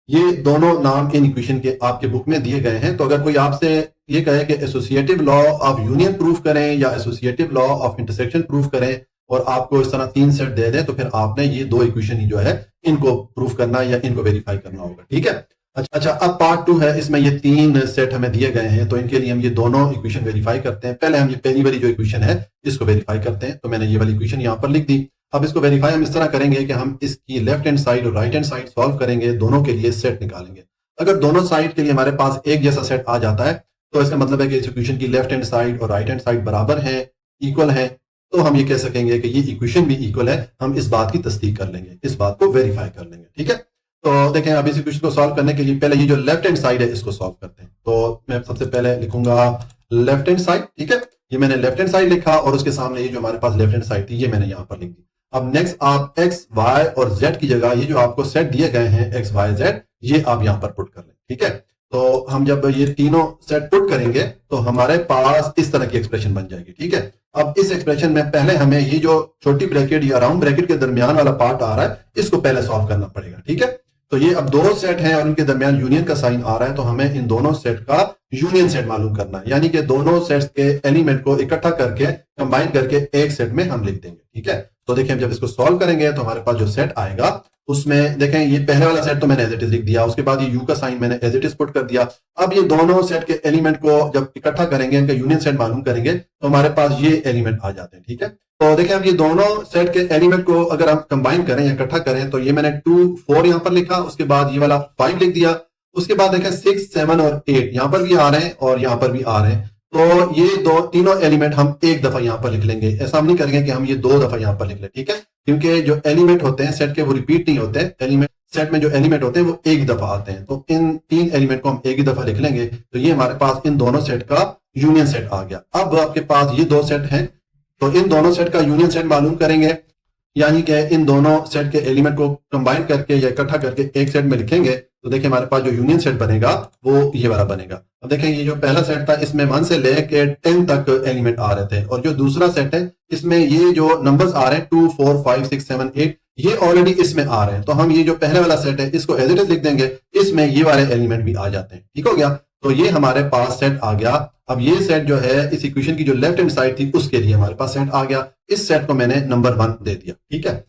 ये दोनों नाम इन इक्वेशन के आपके बुक में दिए गए हैं। तो अगर कोई आपसे ये कहे कि associative law of union proof करें या associative law of intersection proof करें और आपको इस तरह 3 सेट दे दें तो फिर आपने ये 2 इक्वेशन ही जो है इनको प्रूफ करना या इनको वेरीफाई करना होगा, ठीक है। अच्छा, अब पार्ट 2 है, इसमें ये 3 सेट हमें दिए गए हैं तो इनके लिए हम ये दोनों इक्वेशन वेरीफाई करते हैं। पहले हम ये पहली वाली जो इक्वेशन है इसको वेरीफाई करते हैं, तो मैंने ये वाली इक्वेशन यहाँ पर लिख दी। अब इसको वेरीफाई हम इस तरह करेंगे कि हम इसकी लेफ्ट हैंड साइड और राइट हैंड साइड सॉल्व करेंगे, दोनों के लिए सेट निकालेंगे। अगर दोनों साइड के लिए हमारे पास एक जैसा सेट आ जाता है तो इसका मतलब है कि इस इक्वेशन की लेफ्ट हैंड साइड और राइट हैंड साइड बराबर है, इक्वल है, तो हम ये कह सकेंगे कि ये इक्वेशन भी इक्वल है। हम इस बात की तस्दीक कर लेंगे, इस बात को वेरीफाई कर लेंगे, ठीक है। तो देखें अब इस इक्वेशन को सॉल्व करने के लिए पहले ये जो लेफ्ट हैंड साइड है इसको सॉल्व करते हैं। तो मैं सबसे पहले लिखूंगा लेफ्ट हैंड साइड, ठीक है। ये मैंने लेफ्ट हैंड साइड लिखा और उसके सामने ये जो हमारे पास लेफ्ट हैंड साइड थी ये मैंने यहाँ पर लिख दी। अब नेक्स्ट आप एक्स वाई और जेड की जगह ये जो आपको सेट दिए गए हैं एक्स वाई जेड, ये आप यहां पर पुट कर लें। ठीक है, तो हम जब ये तीनों सेट पुट करेंगे तो हमारे पास इस तरह की एक्सप्रेशन बन जाएगी। ठीक है, अब इस एक्सप्रेशन में पहले हमें ये जो छोटी ब्रैकेट या राउंड ब्रैकेट के दरमियान वाला पार्ट आ रहा है इसको पहले सॉल्व करना पड़ेगा। ठीक है, तो ये अब दो सेट हैं और उनके दरमियान यूनियन का साइन आ रहा है, तो हमें इन दोनों सेट का यूनियन सेट मालूम करना है, यानी कि दोनों सेट्स के एलिमेंट को इकट्ठा करके कंबाइन करके एक सेट में हम लिख देंगे। ठीक है, तो देखिए जब इसको सॉल्व करेंगे तो हमारे पास जो सेट आएगा उसमें देखें ये पहले वाला सेट तो मैंने एज इट इज लिख दिया, उसके बाद ये यू का साइन मैंने एज इट इज पुट कर दिया। अब ये दोनों सेट के एलिमेंट को जब इकट्ठा करेंगे, इनका यूनियन सेट मालूम करेंगे तो हमारे पास ये एलिमेंट आ जाते हैं। ठीक है, तो देखें अब ये दोनों सेट के एलिमेंट को अगर हम कंबाइन करें या इकट्ठा करें तो ये मैंने 2 4 यहां पर लिखा, उसके बाद ये वाला 5 लिख दिया, उसके बाद देखें 6 7 और 8 यहां पर भी आ रहे हैं और यहां पर भी आ रहे हैं, तो ये तीनों एलिमेंट हम एक दफा यहां पर लिख लेंगे। ऐसा हम नहीं करेंगे कि हम ये 2 दफा यहां पर लिख लें। ठीक है, क्योंकि जो एलिमेंट होते हैं सेट के वो रिपीट नहीं होते, एलिमेंट सेट में जो एलिमेंट होते हैं वो एक दफा आते हैं, तो इन 3 एलिमेंट को हम एक ही दफा लिख लेंगे, तो ये हमारे पास इन दोनों सेट का यूनियन सेट आ गया। अब आपके पास ये 2 सेट हैं, तो इन दोनों सेट का यूनियन सेट मालूम करेंगे, यानी कि इन दोनों सेट के एलिमेंट को कंबाइन करके या इकट्ठा करके एक सेट में लिखेंगे, तो देखिए हमारे पास जो यूनियन सेट बनेगा वो ये वाला बनेगा। अब देखें ये जो पहला सेट था इसमें 1 से लेके 10 तक एलिमेंट आ रहे थे, और जो दूसरा सेट है इसमें ये जो नंबर्स आ रहे हैं 2 4 5 6 7 8 ये ऑलरेडी इसमें आ रहे हैं, तो हम ये जो पहले वाला सेट है इसको एज इट इज लिख देंगे, इसमें ये वाले एलिमेंट भी आ जाते हैं। ठीक हो गया, तो ये हमारे पास सेट आ गया। अब ये सेट जो है इस इक्वेशन की जो लेफ्ट हैंड साइड थी उसके लिए हमारे पास सेट आ गया, इस सेट को मैंने नंबर 1 दे दिया। ठीक है,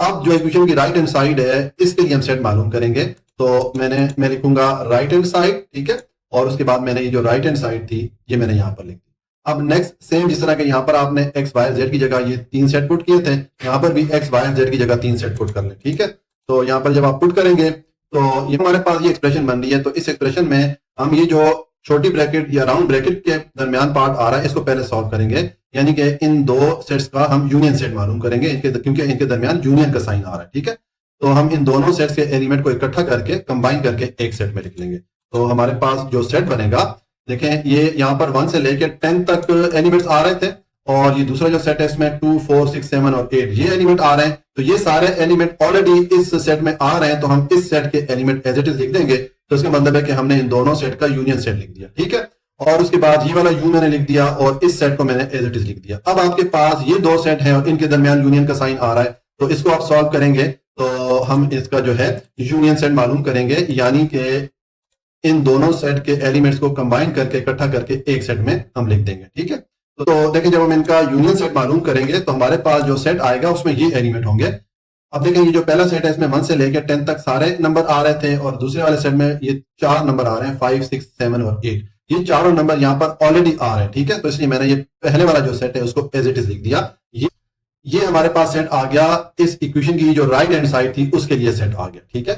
अब जो इक्वेशन की राइट हैंड साइड है इसके लिए हम सेट मालूम करेंगे, तो मैं लिखूंगा राइट हैंड साइड। ठीक है, और उसके बाद मैंने ये जो राइट हैंड साइड थी ये मैंने यहां पर लिख दी। अब नेक्स्ट सेम जिस तरह के यहाँ पर आपने एक्स वाई जेड की जगह ये 3 सेट पुट किए थे, यहाँ पर भी एक्स वाई जेड की जगह 3 सेट पुट कर लें। ठीक है, तो यहाँ पर जब आप पुट करेंगे तो ये हमारे पास ये एक्सप्रेशन बन रही है, तो इस एक्सप्रेशन में हम ये जो छोटी ब्रैकेट या राउंड ब्रैकेट के दरमियान पार्ट आ रहा है इसको पहले सॉल्व करेंगे, यानी कि इन 2 सेट्स का हम यूनियन सेट मालूम करेंगे क्योंकि इनके दरमियान यूनियन का साइन आ रहा है। ठीक है, तो हम इन दोनों सेट्स के एलिमेंट को इकट्ठा करके कंबाइन करके एक सेट में लिख लेंगे, तो हमारे पास जो सेट बनेगा देखें ये यहाँ पर 1 से लेकर 10 तक एलिमेंट्स आ रहे थे, और ये दूसरा जो सेट है इसमें 2 4 6 7 और 8 ये एलिमेंट आ रहे हैं, तो ये सारे एलिमेंट ऑलरेडी इस सेट में आ रहे हैं, तो हम इस सेट के एलिमेंट एज इट इज लिख देंगे, तो इसका मतलब है कि हमने इन दोनों सेट का यूनियन सेट लिख दिया। ठीक है, और उसके बाद ये वाला यू मैंने लिख दिया और इस सेट को मैंने एज इट इज लिख दिया। अब आपके पास ये 2 सेट हैं और इनके दरमियान यूनियन का साइन आ रहा है, तो इसको आप सॉल्व करेंगे तो हम इसका जो है यूनियन सेट मालूम करेंगे, यानी कि इन दोनों सेट के एलिमेंट्स को कंबाइन करके इकट्ठा करके एक सेट में हम लिख देंगे। ठीक है, तो देखिए जब हम इनका यूनियन सेट मालूम करेंगे तो हमारे पास जो सेट आएगा उसमें ये एलिमेंट होंगे। अब देखें ये जो पहला सेट है इसमें 1 से लेकर 10 तक सारे नंबर आ रहे थे, और दूसरे वाले सेट में ये 4 नंबर आ रहे हैं 5 6 7 और 8, ये चारों नंबर यहाँ पर ऑलरेडी आ रहे हैं। ठीक है, तो इसलिए मैंने ये पहले वाला जो सेट है उसको एज इट इज लिख दिया। ये हमारे पास सेट आ गया, इस इक्वेशन की जो राइट हैंड साइड थी उसके लिए सेट आ गया। ठीक है,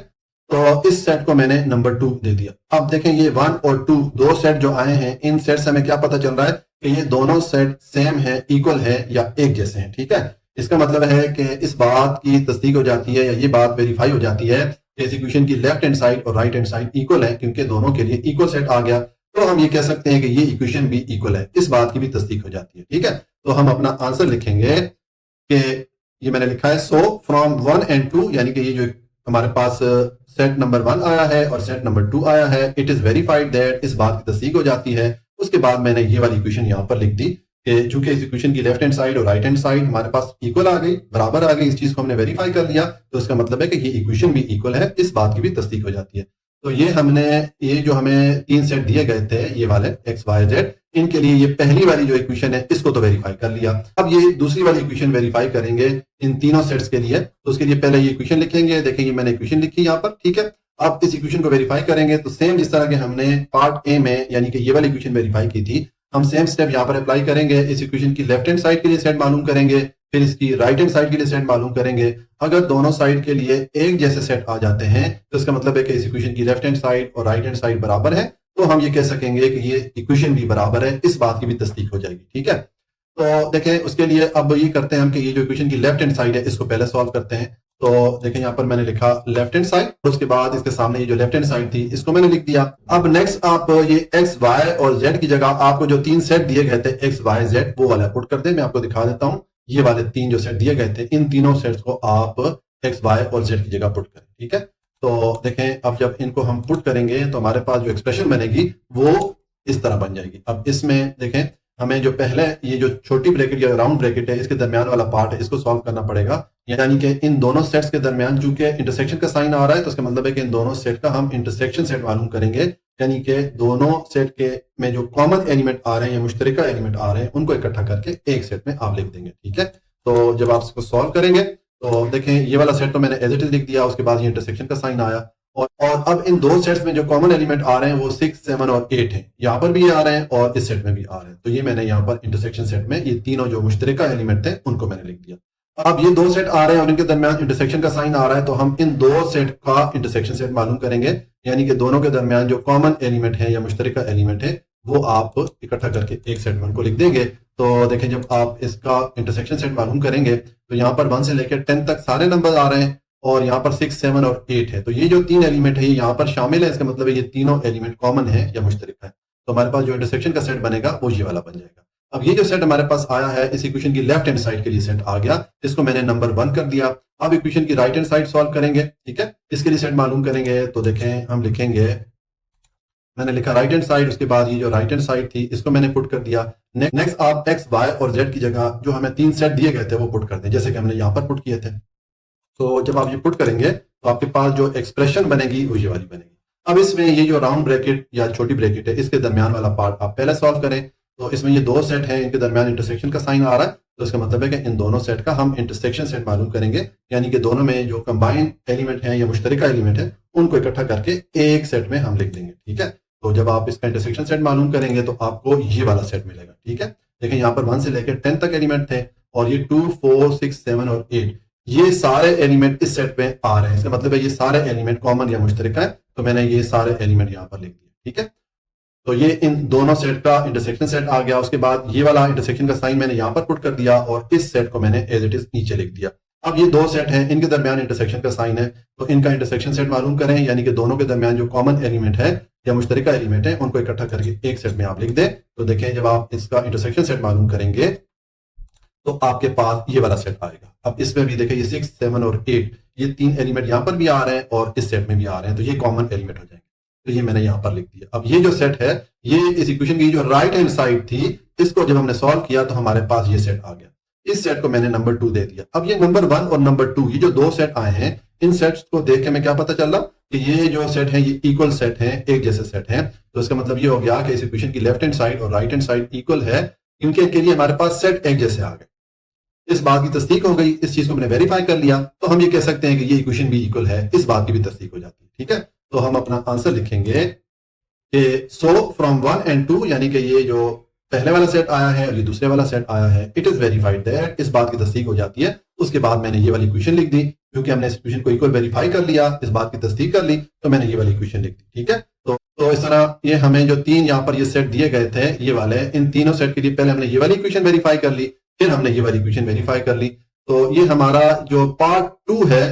तो इस सेट को मैंने नंबर 2 दे दिया। अब देखें ये 1 और 2 दो सेट जो आए हैं, इन सेट से हमें क्या पता चल रहा है कि ये दोनों सेट सेम है, इक्वल है या एक जैसे हैं। ठीक है, इसका मतलब है कि इस बात की तस्दीक हो जाती है या ये बात वेरीफाई हो जाती है कि इस इक्वेशन की लेफ्ट हैंड साइड और राइट हैंड साइड इक्वल है, क्योंकि दोनों के लिए इक्वल सेट आ गया, तो हम ये कह सकते हैं कि ये इक्वेशन भी इक्वल है, इस बात की भी तस्दीक हो जाती है। ठीक है, तो हम अपना आंसर लिखेंगे कि ये मैंने लिखा है सो फ्रॉम 1 and 2, यानी कि ये जो हमारे पास सेट नंबर 1 आया है और सेट नंबर 2 आया है, इट इज वेरीफाइड दैट, इस बात की तस्दीक हो जाती है। उसके बाद मैंने ये वाली इक्वेशन यहाँ पर लिख दी कि चूंकि इस इक्वेशन की लेफ्ट हैंड साइड और राइट हैंड साइड हमारे पास इक्वल आ गई, बराबर आ गई, इस चीज को हमने वेरीफाई कर लिया, तो इसका मतलब है कि ये इक्वेशन भी इक्वल है, इस बात की भी तस्दीक हो जाती है। तो ये जो हमें 3 सेट दिए गए थे ये वाले एक्स वाई जेड, इनके लिए ये पहली वाली जो इक्वेशन है इसको तो वेरीफाई कर लिया। अब ये दूसरी वाली इक्वेशन वेरीफाई करेंगे इन तीनों सेट्स के लिए, तो उसके लिए पहले ये इक्वेशन लिखेंगे। देखेंगे मैंने इक्वेशन लिखी यहाँ पर। ठीक है, अब इस इक्वेशन को वेरीफाई करेंगे तो सेम जिस तरह के हमने पार्ट ए में यानी कि ये वाली इक्वेशन वेरीफाई की थी, हम सेम स्टेप यहाँ पर अप्लाई करेंगे। इस इक्वेशन की लेफ्ट हैंड साइड के लिए सेट मालूम करेंगे, फिर इसकी राइट हैंड साइड के लिए सेट मालूम करेंगे। अगर दोनों साइड के लिए एक जैसे सेट आ जाते हैं तो इसका मतलब है कि इस इक्वेशन की लेफ्ट हैंड साइड और राइट हैंड साइड बराबर है, तो हम ये कह सकेंगे कि ये इक्वेशन भी बराबर है, इस बात की भी तस्दीक हो जाएगी। ठीक है, तो देखें उसके लिए अब ये करते हैं हम कि ये जो इक्वेशन की लेफ्ट हैंड साइड है इसको पहले सॉल्व करते हैं। तो देखें यहाँ पर मैंने लिखा लेफ्ट हैंड साइड, उसके बाद इसके सामने ये जो लेफ्ट हैंड साइड थी इसको मैंने लिख दिया। अब नेक्स्ट आप ये एक्स वाई और जेड की जगह आपको जो 3 सेट दिए गए थे एक्स वाई जेड, वो वाला पुट कर दे। मैं आपको दिखा देता हूँ, ये वाले तीन जो सेट दिए गए थे, इन तीनों सेट्स को आप एक्स वाई और जेड की जगह पुट करें। ठीक है, तो देखें अब जब इनको हम पुट करेंगे तो हमारे पास जो एक्सप्रेशन बनेगी वो इस तरह बन जाएगी। अब इसमें देखें हमें जो पहले ये जो छोटी ब्रैकेट या राउंड ब्रैकेट है इसके दरमियान वाला पार्ट है, इसको सॉल्व करना पड़ेगा। यानी कि इन दोनों सेट्स के दरमियान चूंकि इंटरसेक्शन का साइन आ रहा है तो इसका मतलब है कि इन दोनों सेट का हम इंटरसेक्शन सेट मालूम करेंगे। यानी कि दोनों सेट के में जो कॉमन एलिमेंट आ रहे हैं या मुश्तरका एलिमेंट आ रहे हैं उनको इकट्ठा करके एक सेट में आप लिख देंगे। ठीक है, तो जब आप इसको सॉल्व करेंगे तो देखें ये वाला सेट तो मैंने एज इट इज लिख दिया, उसके बाद ये इंटरसेक्शन का साइन आया और अब इन दो सेट्स में जो कॉमन एलिमेंट आ रहे हैं वो 6, 7 और 8 हैं। यहाँ पर भी ये आ रहे हैं और इस सेट में भी आ रहे हैं, तो ये मैंने यहाँ पर इंटरसेक्शन सेट में ये तीनों जो मुश्तरका एलिमेंट थे उनको मैंने लिख दिया। अब ये दो सेट आ रहे हैं और इनके दरमियान इंटरसेक्शन का साइन आ रहा है, तो हम इन दो सेट का इंटरसेक्शन सेट मालूम करेंगे। यानी कि दोनों के दरमियान जो कॉमन एलिमेंट है या मुश्तरका एलिमेंट है वो आप इकट्ठा करके एक सेट में उनको लिख देंगे। तो देखें जब आप इसका इंटरसेक्शन सेट मालूम करेंगे तो यहाँ पर 1 से लेकर 10 तक सारे नंबर आ रहे हैं और यहाँ पर 6, 7 और 8 है। तो ये जो तीन एलिमेंट है ये यहाँ पर शामिल है, इसका मतलब है ये तीनों एलिमेंट कॉमन है या मुश्तरका है। तो हमारे पास जो इंटरसेक्शन का सेट बनेगा वो ये वाला बन जाएगा। अब ये जो सेट हमारे पास आया है इस इक्वेशन की लेफ्ट हैंड साइड के लिए सेट आ गया, इसको मैंने नंबर 1 कर दिया। अब इक्वेशन की राइट हैंड साइड सॉल्व करेंगे। ठीक है, इसके लिए सेट मालूम करेंगे तो देखें हम लिखेंगे, मैंने लिखा राइट हैंड साइड, उसके बाद ये जो राइट हैंड साइड थी इसको मैंने पुट कर दिया। नेक्स्ट आप एक्स, वाई और जेड की जगह जो हमें तीन सेट दिए गए थे वो पुट कर दें, जैसे कि हमने यहाँ पर पुट किए थे। तो जब आप ये पुट करेंगे तो आपके पास जो एक्सप्रेशन बनेगी वो ये वाली बनेगी। अब इसमें ये जो राउंड ब्रैकेट या छोटी ब्रैकेट है इसके दरमियान वाला पार्ट आप पहले सॉल्व करें। तो इसमें ये दो सेट हैं, इनके दरमियान इंटरसेक्शन का साइन आ रहा है, तो इसका मतलब है कि इन दोनों सेट का हम इंटरसेक्शन सेट मालूम करेंगे। यानी कि दोनों में जो कंबाइंड एलिमेंट है या मुश्तरका एलिमेंट है उनको इकट्ठा करके एक सेट में हम लिख देंगे। ठीक है, तो जब आप इसका इंटरसेक्शन सेट मालूम करेंगे तो आपको ये वाला सेट मिलेगा। ठीक है, देखिए यहाँ पर 1 से लेकर 10 तक एलिमेंट थे और ये 2, 4, 6, 7 और 8 ये सारे एलिमेंट इस सेट में आ रहे हैं। इसका मतलब है ये सारे एलिमेंट कॉमन या मुश्तरका है, तो मैंने ये सारे एलिमेंट यहाँ पर लिख दिए। ठीक है, तो ये इन दोनों सेट का इंटरसेक्शन सेट आ गया। उसके बाद ये वाला इंटरसेक्शन का साइन मैंने यहाँ पर पुट कर दिया और इस सेट को मैंने एज इट इज नीचे लिख दिया। अब ये दो सेट हैं, इनके दरमियान इंटरसेक्शन का साइन है, तो इनका इंटरसेक्शन सेट मालूम करें। यानी कि दोनों के दरमियान जो कॉमन एलिमेंट है या मुश्तरका एलिमेंट है उनको इकट्ठा करके एक सेट में आप लिख दें। तो देखें जब आप इसका इंटरसेक्शन सेट मालूम करेंगे तो आपके पास ये वाला सेट आएगा। अब इसमें भी देखें ये 6, 7 और 8 ये तीन एलिमेंट यहाँ पर भी आ रहे हैं और इस सेट में भी आ रहे हैं, तो ये कॉमन एलिमेंट हो जाएंगे। तो ये मैंने यहाँ पर लिख दिया। अब ये जो सेट है ये इस इक्वेशन की जो राइट हैंड साइड थी इसको जब हमने सॉल्व किया तो हमारे पास ये सेट आ गया। इस सेट को मैंने नंबर 2 दे दिया। अब ये नंबर 1 और नंबर 2 ये जो दो सेट आए हैं इन सेट्स को देख के मैं क्या पता चल रहा कि ये जो सेट है ये इक्वल सेट है, एक जैसे सेट है। तो इसका मतलब ये हो गया कि इस इक्वेशन की लेफ्ट हैंड साइड और राइट हैंड साइड इक्वल है, इनके के लिए हमारे पास सेट एक जैसे आ गए। इस बात की तस्दीक हो गई, इस चीज को मैंने वेरीफाई कर लिया, तो हम ये कह सकते हैं कि ये इक्वेशन भी इक्वल है। इस बात की भी तस्दीक हो जाती है। ठीक है, तो हम अपना आंसर लिखेंगे कि सो फ्रॉम 1 and 2 यानी कि ये जो पहले वाला सेट आया है और ये दूसरे वाला सेट आया है, इट इज वेरीफाइड दैट, इस बात की तस्दीक हो जाती है। उसके बाद मैंने ये वाली इक्वेशन लिख दी, क्योंकि हमने इस इक्वेशन को इक्वल वेरीफाई कर लिया, इस बात की तस्दीक कर ली, तो मैंने ये वाली इक्वेशन लिख दी। ठीक है, तो इस तरह ये हमें जो तीन यहाँ पर ये सेट दिए गए थे ये वाले, इन तीनों सेट के लिए पहले हमने ये वाली इक्वेशन वेरीफाई कर ली, फिर हमने ये वाली इक्वेशन वेरीफाई कर ली। तो ये हमारा जो पार्ट 2 है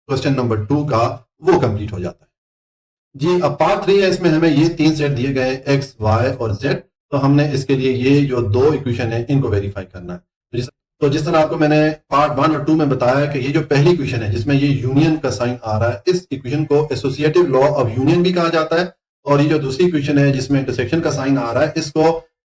क्वेश्चन नंबर 2 का वो कंप्लीट हो जाता है जी। अब पार्ट 3 है, इसमें हमें ये तीन सेट दिए गए एक्स, वाई और जेड, तो हमने इसके लिए ये जो दो इक्वेशन है इनको वेरीफाई करना है। तो जिस तरह आपको मैंने पार्ट 1 और 2 में बताया कि ये जो पहली इक्वेशन है जिसमें ये यूनियन का साइन आ रहा है, इस इक्वेशन को एसोसिएटिव लॉ ऑफ यूनियन भी कहा जाता है। और ये जो दूसरी इक्वेशन है जिसमें इंटरसेक्शन का साइन आ रहा है इसको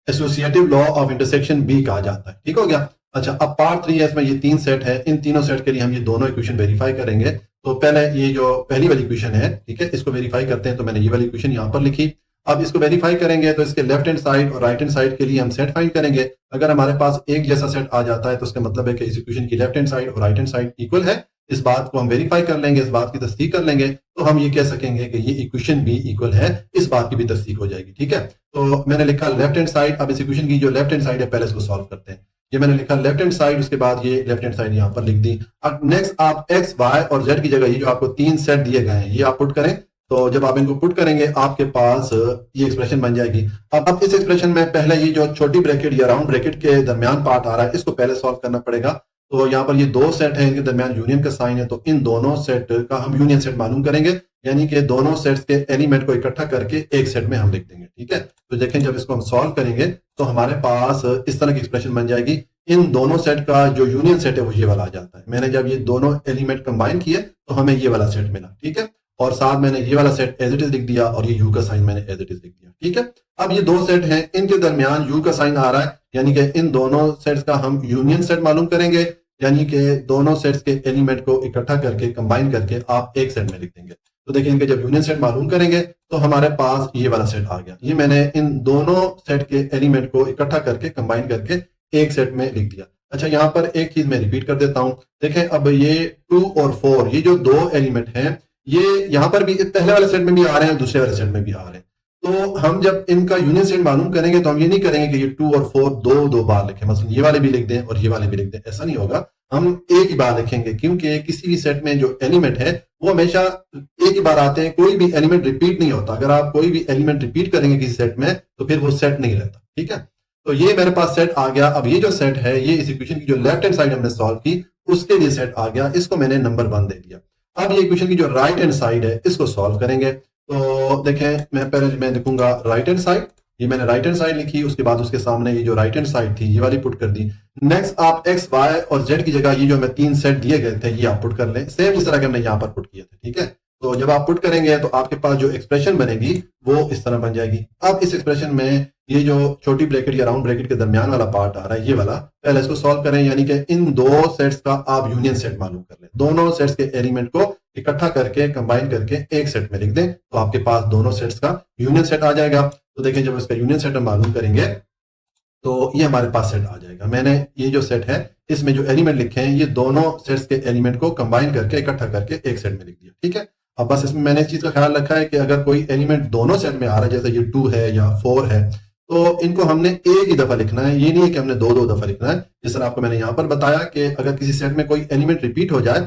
एसोसिएटिव लॉ ऑफ इंटरसेक्शन भी कहा जाता है। ठीक हो गया। अच्छा, अब पार्ट 3 है, इसमें ये तीन सेट है, इन तीनों सेट के लिए हम ये दोनों इक्वेशन वेरीफाई करेंगे। तो पहले ये जो पहली वाली इक्वेशन है, ठीक है, इसको वेरीफाई करते हैं। तो मैंने ये वाली इक्वेशन यहाँ पर लिखी। अब इसको वेरीफाई करेंगे तो इसके लेफ्ट हैंड साइड और राइट हैंड साइड के लिए हम सेट फाइंड करेंगे। अगर हमारे पास एक जैसा सेट आ जाता है तो इसका मतलब है कि इस इक्वेशन की लेफ्ट हैंड साइड और राइट हैंड साइड इक्वल है। इस बात को हम वेरीफाई कर लेंगे, इस बात की तस्दीक कर लेंगे, तो हम ये कह सकेंगे कि ये इक्वेशन भी इक्वल है। इस बात की भी तस्दीक हो जाएगी। ठीक है, तो मैंने लिखा लेफ्ट हैंड साइड। अब इस इक्वेशन की जो लेफ्ट हैंड साइड है पहले इसको सॉल्व करते हैं। ये मैंने लिखा लेफ्ट हैंड साइड, उसके बाद ये लेफ्ट हैंड साइड यहाँ पर लिख दी। अब नेक्स्ट आप एक्स, वाई और जेड की जगह ये जो आपको तीन सेट दिए गए हैं ये आप पुट करें। तो जब आप इनको पुट करेंगे आपके पास ये एक्सप्रेशन बन जाएगी। अब इस एक्सप्रेशन में पहले ये जो छोटी ब्रैकेट या राउंड ब्रैकेट के दरमियान पार्ट आ रहा है इसको पहले सॉल्व करना पड़ेगा। तो यहाँ पर ये दो सेट है, इनके दरमियान यूनियन का साइन है, तो इन दोनों सेट का हम यूनियन सेट मालूम करेंगे। यानी कि दोनों सेट्स के एलिमेंट को इकट्ठा करके एक सेट में हम लिख देंगे। ठीक है, तो देखें जब इसको हम सॉल्व करेंगे तो हमारे पास इस तरह की एक्सप्रेशन बन जाएगी। इन दोनों सेट का जो यूनियन सेट है वो ये वाला आ जाता है। मैंने जब ये दोनों एलिमेंट कंबाइन किए तो हमें ये वाला सेट मिला, ठीक है। और साथ मैंने ये वाला सेट एज इट इज लिख दिया और ये यू का साइन मैंने एज इट इज लिख दिया, ठीक है। अब ये दो सेट हैं, इनके दरमियान यू का साइन आ रहा है, यानी कि इन दोनों सेट्स का हम यूनियन सेट मालूम करेंगे, यानी कि दोनों सेट्स के एलिमेंट को इकट्ठा करके कंबाइन करके आप एक सेट में लिख देंगे। तो देखिए इनके जब यूनियन सेट मालूम करेंगे तो हमारे पास ये वाला सेट आ गया। ये मैंने इन दोनों सेट के एलिमेंट को इकट्ठा करके कंबाइन करके एक सेट में लिख दिया। अच्छा, यहाँ पर एक चीज मैं रिपीट कर देता हूं। देखें अब ये 2 और 4 ये जो दो एलिमेंट हैं ये यहाँ पर भी पहले वाले सेट में भी आ रहे हैं, दूसरे वाले सेट में भी आ रहे हैं। तो हम जब इनका यूनियन सेट मालूम करेंगे तो हम ये नहीं करेंगे कि ये 2 और 4 दो दो बार लिखें, मतलब ये वाले भी लिख दें और ये वाले भी लिख दें, ऐसा नहीं होगा। हम एक ही बार लिखेंगे, क्योंकि किसी भी सेट में जो एलिमेंट है वो हमेशा एक ही बार आते हैं, कोई भी एलिमेंट रिपीट नहीं होता। अगर आप कोई भी एलिमेंट रिपीट करेंगे किसी सेट में तो फिर वो सेट नहीं रहता, ठीक है। तो ये मेरे पास सेट आ गया। अब ये जो सेट है ये इस इक्वेशन की जो लेफ्ट हैंड साइड हमने सॉल्व की उसके लिए सेट आ गया, इसको मैंने नंबर 1 दे दिया। अब ये इक्वेशन की जो राइट हैंड साइड है इसको सॉल्व करेंगे। तो देखें मैं पहले मैं लिखूंगा राइट हैंड साइड, ये मैंने राइट हैंड साइड लिखी, उसके बाद उसके सामने ये जो राइट हैंड साइड थी ये वाली पुट कर दी। नेक्स्ट आप एक्स वाई और जेड की जगह ये जो हमें 3 सेट दिए गए थे ये आप पुट कर लें, सेम जिस तरह के हमने यहाँ पर पुट किए थे, ठीक है। तो जब आप पुट करेंगे तो आपके पास जो एक्सप्रेशन बनेगी वो इस तरह बन जाएगी। अब इस एक्सप्रेशन में ये जो छोटी ब्रैकेट या राउंड ब्रैकेट के दरमियान वाला पार्ट आ रहा है ये वाला, पहले इसको सॉल्व करें, यानी कि इन दो सेट्स का आप यूनियन सेट मालूम कर लें। दोनों सेट्स के एलिमेंट को इकट्ठा करके कंबाइन करके एक सेट में लिख दें तो आपके पास दोनों सेट्स का यूनियन सेट आ जाएगा। तो देखें जब इसका यूनियन सेट हम मालूम करेंगे तो ये हमारे पास सेट आ जाएगा। मैंने ये जो सेट है इसमें जो एलिमेंट लिखे हैं ये दोनों सेट्स के एलिमेंट को कंबाइन करके इकट्ठा करके एक सेट में लिख दिया, ठीक है। अब बस इसमें मैंने इस चीज का ख्याल रखा है कि अगर कोई एलिमेंट दोनों सेट में आ रहा है, जैसे ये 2 है या 4 है, तो इनको हमने एक ही दफा लिखना है, ये नहीं है कि हमने दो दफा लिखना है। जिस तरह आपको मैंने यहाँ पर बताया कि अगर किसी सेट में कोई एलिमेंट रिपीट हो जाए,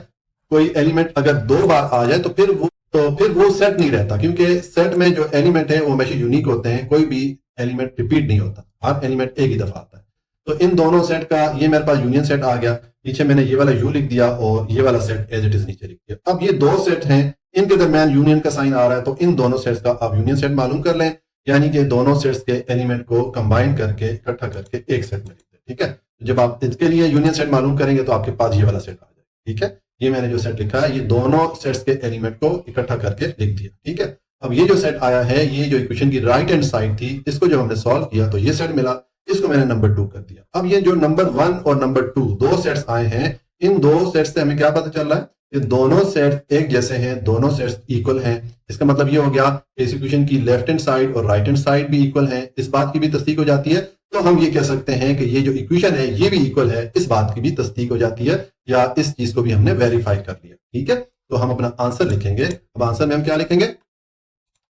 कोई एलिमेंट अगर 2 बार आ जाए तो फिर वो सेट नहीं रहता, क्योंकि सेट में जो एलिमेंट है वो हमेशा यूनिक होते हैं, कोई भी एलिमेंट रिपीट नहीं होता, हर एलिमेंट एक ही दफा आता है। तो इन दोनों सेट का ये मेरे पास यूनियन सेट आ गया, नीचे मैंने ये वाला यू लिख दिया और ये वाला सेट एज इट इज नीचे लिख दिया। अब ये दो सेट हैं, इनके दरमियान यूनियन का साइन आ रहा है, तो इन दोनों सेट्स का आप यूनियन सेट मालूम कर लें, यानी कि दोनों सेट्स के एलिमेंट को कंबाइन करके इकट्ठा करके एक सेट में लिख दें, ठीक है। जब आप इसके लिए यूनियन सेट मालूम करेंगे तो आपके पास ये वाला सेट आ जाएगा, ठीक है। ये मैंने जो सेट लिखा है ये दोनों सेट्स के एलिमेंट को इकट्ठा करके लिख दिया, ठीक है। अब ये जो सेट आया है, ये जो इक्वेशन की राइट हैंड साइड थी, इसको जब हमने सॉल्व किया तो ये सेट मिला, इसको मैंने नंबर 2 कर दिया। अब ये जो नंबर 1 और नंबर 2 दो सेट्स आए हैं, इन दो सेट्स से हमें क्या पता चल रहा है, ये दोनों सेट्स एक जैसे हैं, दोनों सेट्स इक्वल हैं। इसका मतलब ये हो गया इस इक्वेशन की लेफ्ट हैंड साइड और राइट हैंड साइड भी इक्वल हैं। इस बात की भी तस्दीक हो जाती है, तो हम ये कह सकते हैं कि ये जो इक्वेशन है ये भी इक्वल है, इस बात की भी तस्दीक हो जाती है, या इस चीज को भी हमने वेरीफाई कर लिया, ठीक है। तो हम अपना आंसर लिखेंगे। अब आंसर में हम क्या लिखेंगे,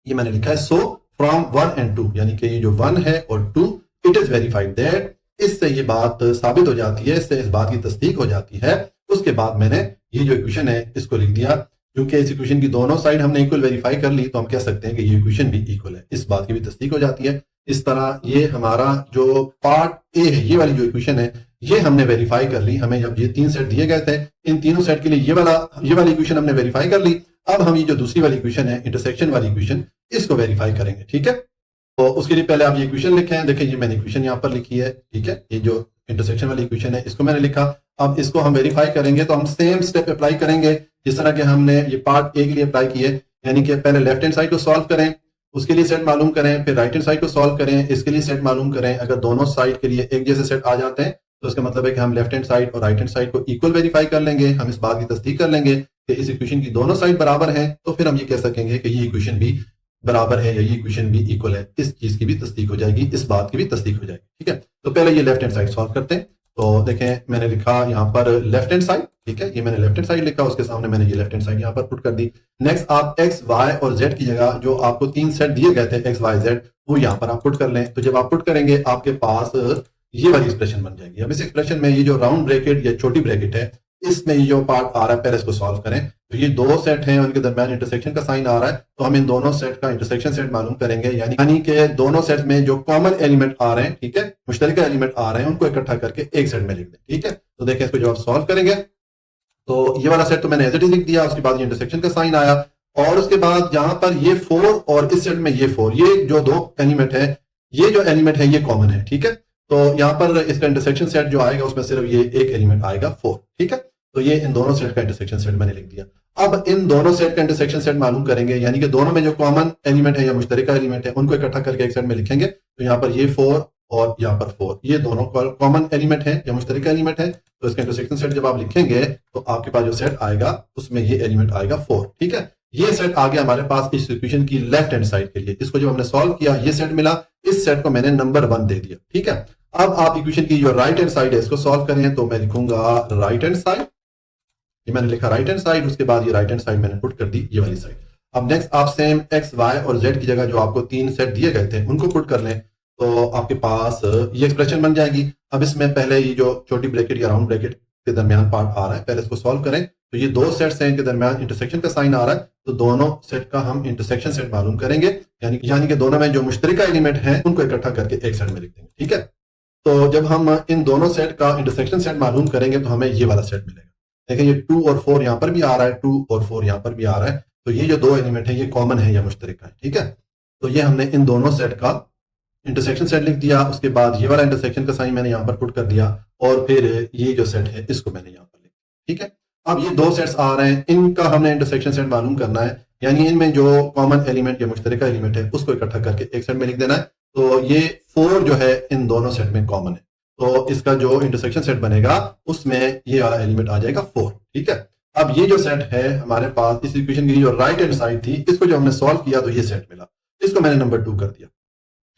ये मैंने लिखा है सो फ्रॉम 1 and 2, यानी कि ये जो 1 है और 2 इट इज वेरीफाइड दैट, इससे ये बात साबित हो जाती है, इससे इस बात की तस्दीक हो जाती है। उसके बाद मैंने ये जो इक्वेशन है इसको लिख दिया, क्योंकि इस इक्वेशन की दोनों साइड हमने इक्वल वेरीफाई कर ली तो हम कह सकते हैं कि ये इक्वेशन भी इक्वल है, इस बात की भी तस्दीक हो जाती है। इस तरह ये हमारा जो पार्ट ए है, ये वाली जो इक्वेशन है ये हमने वेरीफाई कर ली। हमें जब ये 3 सेट दिए गए थे, इन तीनों सेट के लिए ये वाली इक्वेशन हमने वेरीफाई कर ली। अब हम ये जो दूसरी वाली इक्वेशन है, इंटरसेक्शन वाली इक्वेशन, इसको वेरीफाई करेंगे, ठीक है। तो उसके लिए पहले आप ये इक्वेशन लिखें, देखिए ये मैंने इक्वेशन यहाँ पर लिखी है, ठीक है। ये जो इंटरसेक्शन वाली इक्वेशन है इसको मैंने लिखा। अब इसको हम वेरीफाई करेंगे तो हम सेम स्टेप अप्लाई करेंगे जिस तरह के हमने ये पार्ट ए के लिए अप्लाई किए, यानी कि पहले लेफ्ट हैंड साइड को सॉल्व करें, उसके लिए सेट मालूम करें, फिर राइट हैंड साइड को सॉल्व करें, इसके लिए सेट मालूम करें। अगर दोनों साइड के लिए एक जैसे सेट आ जाते हैं तो इसका मतलब है कि हम लेफ्ट हैंड साइड और राइट हैंड साइड को इक्वल वेरीफाई कर लेंगे। हम इस बात की तस्दीक कर लेंगे कि इस इक्वेशन की दोनों साइड बराबर हैं, तो फिर हम ये कह सकेंगे कि ये इक्वेशन भी बराबर है या ये इक्वेशन भी इक्वल है। इस चीज की भी तस्दीक हो जाएगी, इस बात की भी तस्दीक हो जाएगी, ठीक है। तो पहले ये लेफ्ट हैंड साइड सॉल्व करते हैं। तो देखें मैंने लिखा यहाँ पर लेफ्ट हैंड साइड, ठीक है। ये मैंने लेफ्ट हैंड साइड लिखा, उसके सामने मैंने ये लेफ्ट हैंड साइड यहाँ पर पुट कर दी। नेक्स्ट आप एक्स वाई और जेड की जगह जो आपको 3 सेट दिए गए थे एक्स वाई जेड, वो यहाँ पर आप पुट कर लें। तो जब आप पुट करेंगे आपके पास ये वाली एक्सप्रेशन बन जाएगी। अब इस एक्सप्रेशन में ये जो राउंड ब्रैकेट या छोटी ब्रैकेट है, इसमें ये जो पार्ट आ रहा है पहले इसको सॉल्व करें। तो ये दो सेट हैं, उनके दरमियान इंटरसेक्शन का साइन आ रहा है, तो हम इन दोनों सेट का इंटरसेक्शन सेट मालूम करेंगे, यानी कि दोनों सेट में जो कॉमन एलिमेंट आ रहे हैं, ठीक है, मुश्तरका एलिमेंट आ रहे हैं, उनको इकट्ठा करके एक सेट में लिख दें, ठीक है। तो देखें इसको जब आप सॉल्व करेंगे तो ये वाला सेट तो मैंने एज इट इज लिख दिया, उसके बाद ये इंटरसेक्शन का साइन आया, और उसके बाद जहां पर ये 4 और इस सेट में ये 4, ये जो दो एलिमेंट है, ये जो एलिमेंट है ये कॉमन है, ठीक है। तो यहाँ पर इसका इंटरसेक्शन सेट जो आएगा उसमें सिर्फ ये एक एलिमेंट आएगा 4, ठीक है। तो ये इन दोनों सेट का इंटरसेक्शन सेट मैंने लिख दिया। अब इन दोनों सेट का इंटरसेक्शन सेट मालूम करेंगे, यानी कि दोनों में जो कॉमन एलिमेंट है या मुश्तरका एलिमेंट है उनको इकट्ठा करके एक सेट में लिखेंगे। तो यहाँ पर ये 4 और यहाँ पर 4, ये दोनों कॉमन एलिमेंट है या मुश्तरका एलिमेंट है। तो इसका इंटरसेक्शन सेट जब आप लिखेंगे तो आपके पास जो सेट आएगा उसमें ये एलिमेंट आएगा 4, ठीक है। ये सेट आ गया हमारे पास इस इक्वेशन की लेफ्ट हैंड साइड के लिए। इसको जब हमने सॉल्व किया ये सेट मिला, इस सेट को मैंने नंबर 1 दे दिया, ठीक है। अब आप इक्वेशन की जो राइट हैंड साइड है इसको सॉल्व करें, तो मैं लिखूंगा राइट हैंड साइड, ये मैंने लिखा राइट हैंड साइड, उसके बाद ये राइट हैंड साइड मैंने पुट कर दी ये वाली साइड। अब नेक्स्ट आप सेम एक्स वाई और जेड की जगह जो आपको 3 सेट दिए गए थे उनको पुट कर लें, तो आपके पास ये एक्सप्रेशन बन जाएगी। अब इसमें पहले ये जो छोटी ब्रैकेट या राउंड ब्रैकेट के दरमियान पार्ट आ रहा है, पहले इसको सॉल्व करें। तो ये 2 सेट्स हैं, इनके दरमियान इंटरसेक्शन का साइन आ रहा है, तो दोनों सेट का हम इंटरसेक्शन सेट मालूम करेंगे, यानी कि दोनों में जो मुश्तरका एलिमेंट है उनको इकट्ठा करके एक सेट में लिख देंगे, ठीक है। तो जब हम इन दोनों सेट का इंटरसेक्शन सेट मालूम करेंगे तो हमें ये वाला सेट मिलेगा। देखिए ये 2 और 4 यहाँ पर भी आ रहा है, 2 और 4 यहाँ पर भी आ रहा है, तो ये जो 2 एलिमेंट है ये कॉमन है या मुश्तरका है, ठीक है। तो ये हमने इन दोनों सेट का इंटरसेक्शन सेट लिख दिया, उसके बाद ये वाला इंटरसेक्शन का साइन मैंने यहाँ पर पुट कर दिया, और फिर ये जो सेट है इसको मैंने यहाँ पर लिख दिया, ठीक है। अब ये 2 सेट्स आ रहे हैं, इनका हमने इंटरसेक्शन सेट मालूम करना है, यानी इनमें जो कॉमन एलिमेंट या मुश्तरका एलिमेंट है उसको इकट्ठा करके एक सेट में लिख देना है। तो ये 4 जो है इन दोनों सेट में कॉमन है, तो इसका जो इंटरसेक्शन सेट बनेगा उसमें ये वाला एलिमेंट आ जाएगा 4, ठीक है। अब ये जो सेट है हमारे पास इस इक्वेशन की जो राइट हैंड साइड थी, इसको जब हमने सॉल्व किया तो ये सेट मिला, इसको मैंने नंबर 2 कर दिया।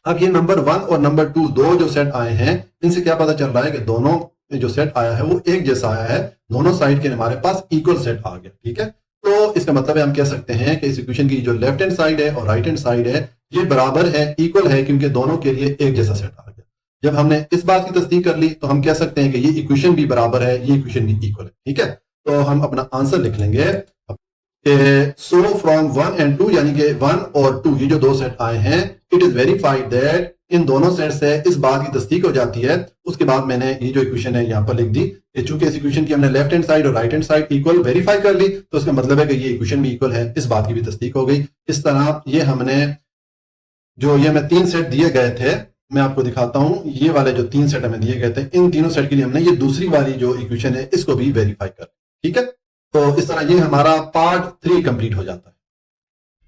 अब ये नंबर 1 और नंबर 2 दो जो सेट आए हैं, इनसे क्या पता चल रहा है कि दोनों जो सेट आया है वो एक जैसा आया है, दोनों साइड के हमारे पास इक्वल सेट आ गया, ठीक है। तो इसका मतलब है हम कह सकते हैं कि इस इक्वेशन की जो लेफ्ट हैंड साइड है और राइट हैंड साइड है ये बराबर है, इक्वल है, क्योंकि दोनों के लिए एक जैसा सेट आ गया। जब हमने इस बात की तस्दीक कर ली तो हम कह सकते हैं कि ये इक्वेशन भी बराबर है, ये इक्वेशन भी इक्वल है, ठीक है। तो हम अपना आंसर लिख लेंगे, सो फ्रॉम 1 and 2, यानी कि 1 और 2 ये जो 2 सेट आए हैं, इट इज वेरीफाइड दैट, इन दोनों सेट से इस बात की तस्दीक हो जाती है। उसके बाद मैंने ये जो इक्वेशन है यहाँ पर लिख दी, चूंकि इस इक्वेशन की हमने लेफ्ट हैंड साइड और right hand side equal verify कर ली, तो इसका मतलब है कि ये इक्वेशन भी इक्वल है, इस बात की भी तस्दीक हो गई। इस तरह ये हमने जो ये हमें 3 सेट दिए गए थे, मैं आपको दिखाता हूं, ये वाले जो 3 सेट हमें दिए गए थे, इन तीनों सेट के लिए हमने ये दूसरी वाली जो इक्वेशन है इसको भी वेरीफाई कर, ठीक है। तो इस तरह ये हमारा पार्ट 3 कंप्लीट हो जाता है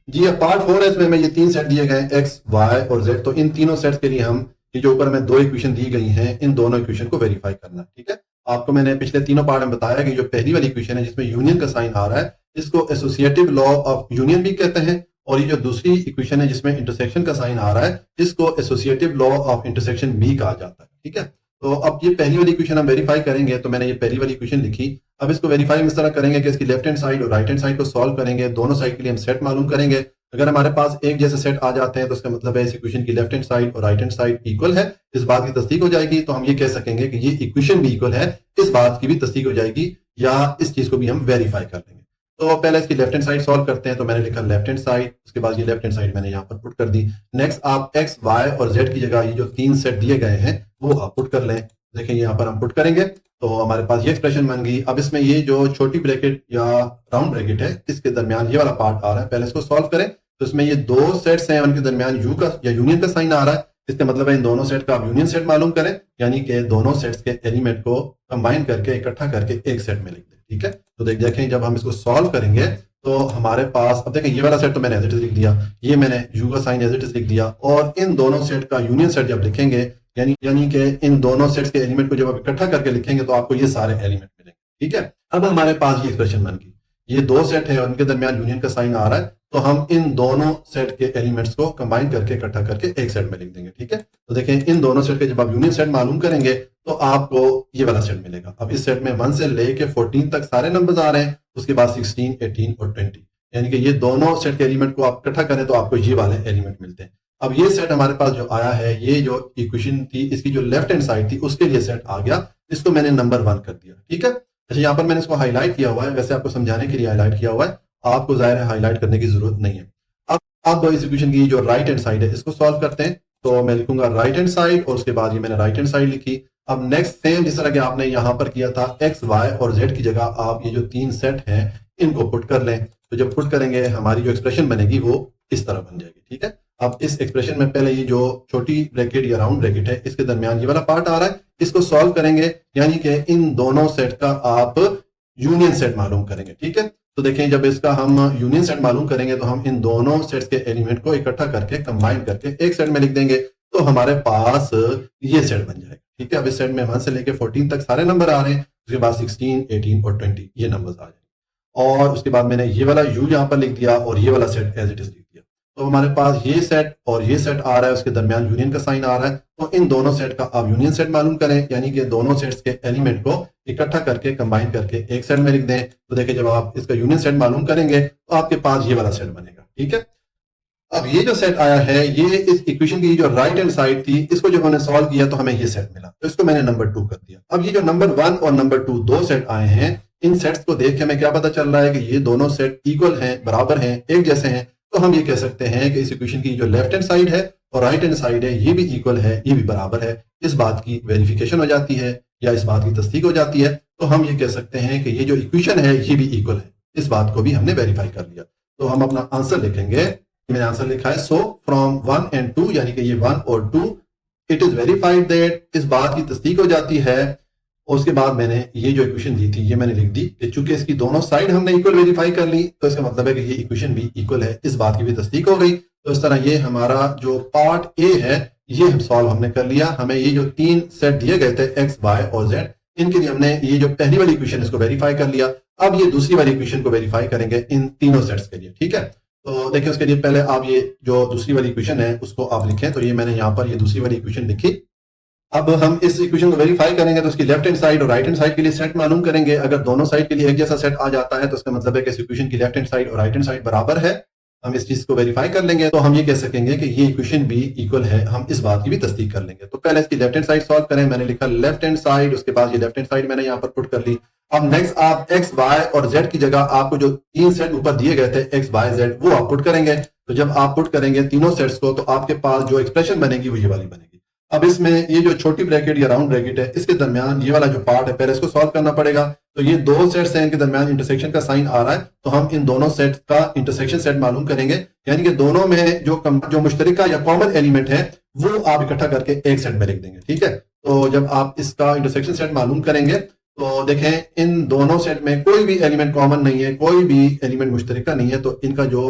जी। अब पार्ट 4 है, इसमें हमें ये 3 सेट दिए गए एक्स वाई और जेड, तो इन तीनों सेट्स के लिए हम ये जो ऊपर हमें 2 इक्वेशन दी गई हैं, इन दोनों इक्वेशन को वेरीफाई करना है, ठीक है। आपको मैंने पिछले तीनों पार्ट में बताया कि जो पहली वाली इक्वेशन है जिसमें यूनियन का साइन आ रहा है, इसको एसोसिएटिव लॉ ऑफ यूनियन भी कहते हैं, और ये जो दूसरी इक्वेशन है जिसमें इंटरसेक्शन का साइन आ रहा है, इसको एसोसिएटिव लॉ ऑफ इंटरसेक्शन भी कहा जाता है, ठीक है। तो अब ये पहली वाली इक्वेशन हम वेरीफाई करेंगे, तो मैंने ये पहली वाली इक्वेशन लिखी। अब इसको वेरीफाई हम इस तरह करेंगे कि इसकी लेफ्ट हैंड साइड और राइट हैंड साइड को सॉल्व करेंगे, दोनों साइड के लिए हम सेट मालूम करेंगे। अगर हमारे पास एक जैसे सेट आ जाते हैं तो इसका मतलब है इस इक्वेशन की लेफ्ट हैंड साइड और राइट हैंड साइड इक्वल है, इस बात की तस्दीक हो जाएगी। तो हम ये कह सकेंगे कि ये इक्वेशन भी इक्वल है, इस बात की भी तस्दीक हो जाएगी, या इस चीज को भी हम वेरीफाई कर लेंगे। तो पहले इसकी लेफ्ट हैंड साइड सॉल्व करते हैं, तो मैंने लिखा लेफ्ट हैंड साइड, उसके बाद ये लेफ्ट हैंड साइड मैंने यहाँ पर पुट कर दी। नेक्स्ट आप एक्स वाई और जेड की जगह ये जो 3 सेट दिए गए हैं वो आप पुट कर लें। देखिए यहाँ पर हम पुट करेंगे तो हमारे पास ये एक्सप्रेशन बन गई। अब इसमें ये जो छोटी ब्रैकेट या राउंड ब्रैकेट है इसके दरमियान ये वाला पार्ट आ रहा है, पहले इसको सॉल्व करें। तो इसमें ये 2 सेट्स हैं, उनके दरमियान यू का या यूनियन का साइन आ रहा है, इसका मतलब है इन दोनों सेट का आप यूनियन सेट मालूम करें, यानी कि दोनों सेट्स के एलिमेंट को कंबाइन करके इकट्ठा करके एक सेट में लिख दें, ठीक है। तो देखें जब हम इसको सॉल्व करेंगे तो हमारे पास, अब देखें ये वाला सेट तो मैंने एज इट इज लिख दिया, ये मैंने यू का साइन एज इट इज लिख दिया, और इन दोनों सेट का यूनियन सेट जब लिखेंगे, यानी कि इन दोनों सेट्स के एलिमेंट को जब आप इकट्ठा करके लिखेंगे तो आपको ये सारे एलिमेंट मिलेंगे, ठीक है। अब हमारे पास ये एक्सप्रेशन बन गई, ये 2 सेट है और उनके दरमियान यूनियन का साइन आ रहा है, तो हम इन दोनों सेट के एलिमेंट्स को कंबाइन करके इकट्ठा करके एक सेट में लिख देंगे, ठीक है। तो देखें इन दोनों सेट के जब आप यूनियन सेट मालूम करेंगे तो आपको ये वाला सेट मिलेगा। अब इस सेट में 1 से लेके 14 तक सारे नंबर्स आ रहे हैं, उसके बाद 16, 18 और 20, यानी कि ये दोनों सेट के एलिमेंट को आप इकट्ठा करें तो आपको ये वाले एलिमेंट मिलते हैं। अब ये सेट हमारे पास जो आया है, ये जो इक्वेशन थी इसकी जो लेफ्ट हैंड साइड थी उसके लिए सेट आ गया, इसको मैंने नंबर 1 कर दिया, ठीक है। अच्छा यहाँ पर मैंने इसको हाईलाइट किया हुआ है, वैसे आपको समझाने के लिए हाईलाइट किया हुआ है, आपको जाहिर है हाईलाइट करने की जरूरत नहीं है। अब इस इक्वेशन की जो राइट हैंड साइड है इसको सॉल्व करते हैं, तो मैं लिखूंगा राइट हैंड साइड और उसके बाद ये मैंने राइट हैंड साइड लिखी। अब नेक्स्ट सेम जिस तरह के आपने यहाँ पर किया था, एक्स वाई और जेड की जगह आप ये जो 3 सेट हैं इनको पुट कर लें। तो जब पुट करेंगे हमारी जो एक्सप्रेशन बनेगी वो इस तरह बन जाएगी, ठीक है। अब इस एक्सप्रेशन में पहले ये जो छोटी ब्रैकेट या राउंड ब्रैकेट है इसके दरमियान ये वाला पार्ट आ रहा है, इसको सॉल्व करेंगे, यानी कि इन दोनों सेट का आप यूनियन सेट मालूम करेंगे। ठीक है, तो देखें जब इसका हम यूनियन सेट मालूम करेंगे तो हम इन दोनों सेट्स के एलिमेंट को इकट्ठा करके कंबाइन करके एक सेट में लिख देंगे, तो हमारे पास ये सेट बन जाएगा। ठीक है, अब इस सेट में 1 से लेकर 14 तक सारे नंबर आ रहे हैं, उसके बाद 16, 18 और 20 ये नंबर्स आ जाएंगे, और उसके बाद मैंने ये वाला यू यहाँ पर लिख दिया और ये वाला सेट एज इट इज लिख दिया। तो हमारे पास ये सेट और ये सेट आ रहा है, उसके दरमियान यूनियन का साइन आ रहा है, तो इन दोनों सेट का आप यूनियन सेट मालूम करें, यानी कि दोनों सेट्स के एलिमेंट को इकट्ठा करके कंबाइन करके एक सेट में लिख दें। तो देखिए जब आप इसका यूनियन सेट मालूम करेंगे तो आपके पास ये वाला सेट बनेगा। ठीक है, अब ये जो सेट आया है ये इस इक्वेशन की जो राइट हैंड साइड थी इसको जब हमने सॉल्व किया तो हमें ये सेट मिला, तो इसको मैंने नंबर 2 कर दिया। अब ये जो नंबर 1 और नंबर 2 दो सेट आए हैं, इन सेट्स को देख के हमें क्या पता चल रहा है कि ये दोनों सेट इक्वल हैं, बराबर हैं, एक जैसे हैं। तो हम ये कह सकते हैं कि इस इक्वेशन की जो लेफ्ट हैंड साइड है और राइट हैंड साइड है ये भी इक्वल है, ये भी बराबर है। इस बात की वेरिफिकेशन हो जाती है या इस बात की तस्दीक हो जाती है, तो हम ये कह सकते हैं कि ये जो इक्वेशन है ये भी इक्वल है। इस बात को भी हमने वेरीफाई कर लिया, तो हम अपना आंसर लिखेंगे। मैंने आंसर लिखा है सो फ्रॉम 1 and 2, यानी कि ये 1 और 2 इट इज वेरीफाइड दैट, इस बात की तस्दीक हो जाती है। और उसके बाद मैंने ये जो इक्वेशन दी थी ये मैंने लिख दी कि चूंकि इसकी दोनों साइड हमने इक्वल वेरीफाई कर ली तो इसका मतलब है कि ये इक्वेशन भी इक्वल है, इस बात की भी तस्दीक हो गई। तो इस तरह ये हमारा जो पार्ट ए है ये हम सॉल्व हमने कर लिया। हमें ये जो 3 सेट दिए गए थे एक्स, वाई और जेड, इनके लिए हमने ये जो पहली वाली इक्वेशन इसको वेरीफाई कर लिया। अब ये दूसरी वाली इक्वेशन को वेरीफाई करेंगे इन तीनों सेट्स के लिए। ठीक है, तो देखिए उसके लिए पहले आप ये जो दूसरी वाली इक्वेशन है उसको आप लिखें। तो ये मैंने यहाँ पर ये दूसरी वाली इक्वेशन लिखी। अब हम इस इक्वेशन को वेरीफाई करेंगे तो उसकी लेफ्ट हैंड साइड और राइट हैंड साइड के लिए सेट मालूम करेंगे। अगर दोनों साइड के लिए एक जैसा सेट आ जाता है तो इसका मतलब है कि इस इक्वेशन की लेफ्ट हैंड साइड और राइट हैंड साइड बराबर है। हम इस चीज को वेरीफाई कर लेंगे तो हम ये कह सकेंगे कि ये इक्वेशन भी इक्वल है, हम इस बात की भी तस्दीक कर लेंगे। तो पहले इसकी लेफ्ट हैंड साइड सॉल्व करें, मैंने लिखा लेफ्ट हैंड साइड, उसके बाद ये लेफ्ट हैंड साइड मैंने यहाँ पर पुट कर ली। अब नेक्स्ट आप एक्स, वाई और जेड की जगह आपको जो 3 सेट ऊपर दिए गए थे एक्स, वाई, जेड, वो आप पुट करेंगे। तो जब आप पुट करेंगे तीनों सेट्स को तो आपके पास जो एक्सप्रेशन बनेगी वो ये वाली बनेगी। अब इसमें ये जो छोटी ब्रैकेट या राउंड ब्रैकेट है इसके दरमियान ये वाला जो पार्ट है पहले इसको सॉल्व करना पड़ेगा। तो ये दो सेट्स हैं, इनके दरमियान इंटरसेक्शन का साइन आ रहा है, तो हम इन दोनों सेट का इंटरसेक्शन सेट मालूम करेंगे, यानी कि दोनों में जो मुश्तरका या कॉमन एलिमेंट है वो आप इकट्ठा करके एक सेट में लिख देंगे। ठीक है, तो जब आप इसका इंटरसेक्शन सेट मालूम करेंगे तो देखें इन दोनों सेट में कोई भी एलिमेंट कॉमन नहीं है, कोई भी एलिमेंट मुश्तरका नहीं है, तो इनका जो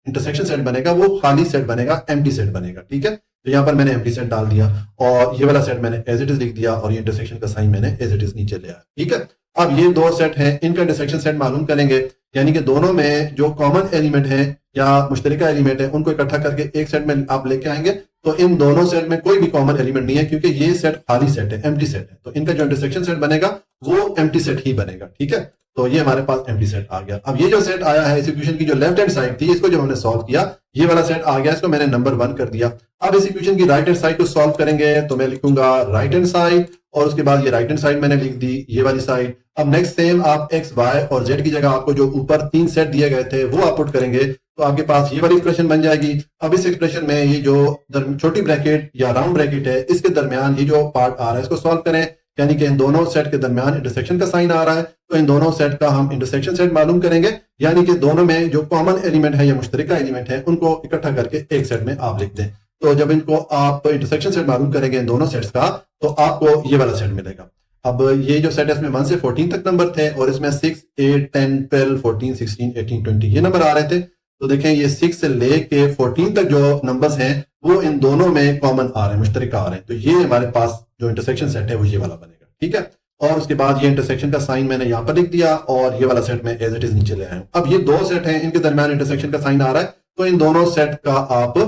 इंटरसेक्शन सेट बनेगा वो खाली सेट बनेगा, एम्प्टी सेट बनेगा। ठीक है, तो यहाँ पर मैंने एम्प्टी सेट डाल दिया और ये वाला सेट मैंने एज इट इज लिख दिया और ये इंटरसेक्शन का साइन मैंने एज इट इज नीचे ले आया। ठीक है, अब ये दो सेट हैं, इनका इंटरसेक्शन सेट मालूम करेंगे, यानी कि दोनों में जो कॉमन एलिमेंट है या मुश्तरका एलिमेंट है उनको इकट्ठा करके एक सेट में आप लेके आएंगे। तो इन दोनों सेट में कोई भी कॉमन एलिमेंट नहीं है क्योंकि ये सेट खाली सेट है, एम्प्टी सेट है, तो इनका जो इंटरसेक्शन सेट बनेगा वो एम्प्टी सेट ही बनेगा। ठीक है, तो ये हमारे पास एम्प्टी सेट आ गया। अब ये जो सेट आया है इस इक्वेशन की जो लेफ्ट हैंड साइड थी इसको जब हमने सॉल्व किया ये वाला सेट आ गया, इसको मैंने नंबर 1 कर दिया। अब इस इक्वेशन की राइट हैंड साइड को सॉल्व करेंगे तो मैं लिखूंगा राइट हैंड साइड और उसके बाद ये राइट हैंड साइड मैंने लिख दी ये वाली साइड। अब नेक्स्ट सेम आप एक्स, वाई और जेड की जगह आपको जो ऊपर 3 सेट दिए गए थे वो आप पुट करेंगे तो आपके पास ये वाली एक्सप्रेशन बन जाएगी। अब इस एक्सप्रेशन में ये जो छोटी ब्रैकेट या राउंड ब्रैकेट है इसके दरमियान ये जो पार्ट आ रहा है इसको सॉल्व करें, यानी कि इन दोनों सेट के दरमियान इंटरसेक्शन का साइन आ रहा है, तो इन दोनों सेट का हम इंटरसेक्शन सेट मालूम करेंगे, यानी कि दोनों में जो कॉमन एलिमेंट है या मुश्तरका एलिमेंट है उनको इकट्ठा करके एक सेट में आप लिख दें। तो जब इनको आप इंटरसेक्शन सेट मालूम करेंगे इन दोनों सेट्स का तो आपको ये वाला सेट मिलेगा। अब ये जो सेट है इसमें 1 से 14 तक नंबर थे और इसमें 6, 8, 10, 12, 14, 16, 18, 20 ये नंबर आ रहे थे। तो देखें ये 6 से लेके 14 तक जो नंबर्स हैं वो इन दोनों में कॉमन आ रहे हैं, मुश्तरका आ रहे हैं, तो ये हमारे पास जो इंटरसेक्शन सेट है वो ये वाला बनेगा। ठीक है, और उसके बाद ये इंटरसेक्शन का साइन मैंने यहाँ पर लिख दिया और ये वाला सेट में एज इट इज नीचे ले आया हूं। अब ये दो सेट हैं, इनके दरमियान इंटरसेक्शन का साइन आ रहा है, तो इन दोनों सेट का आप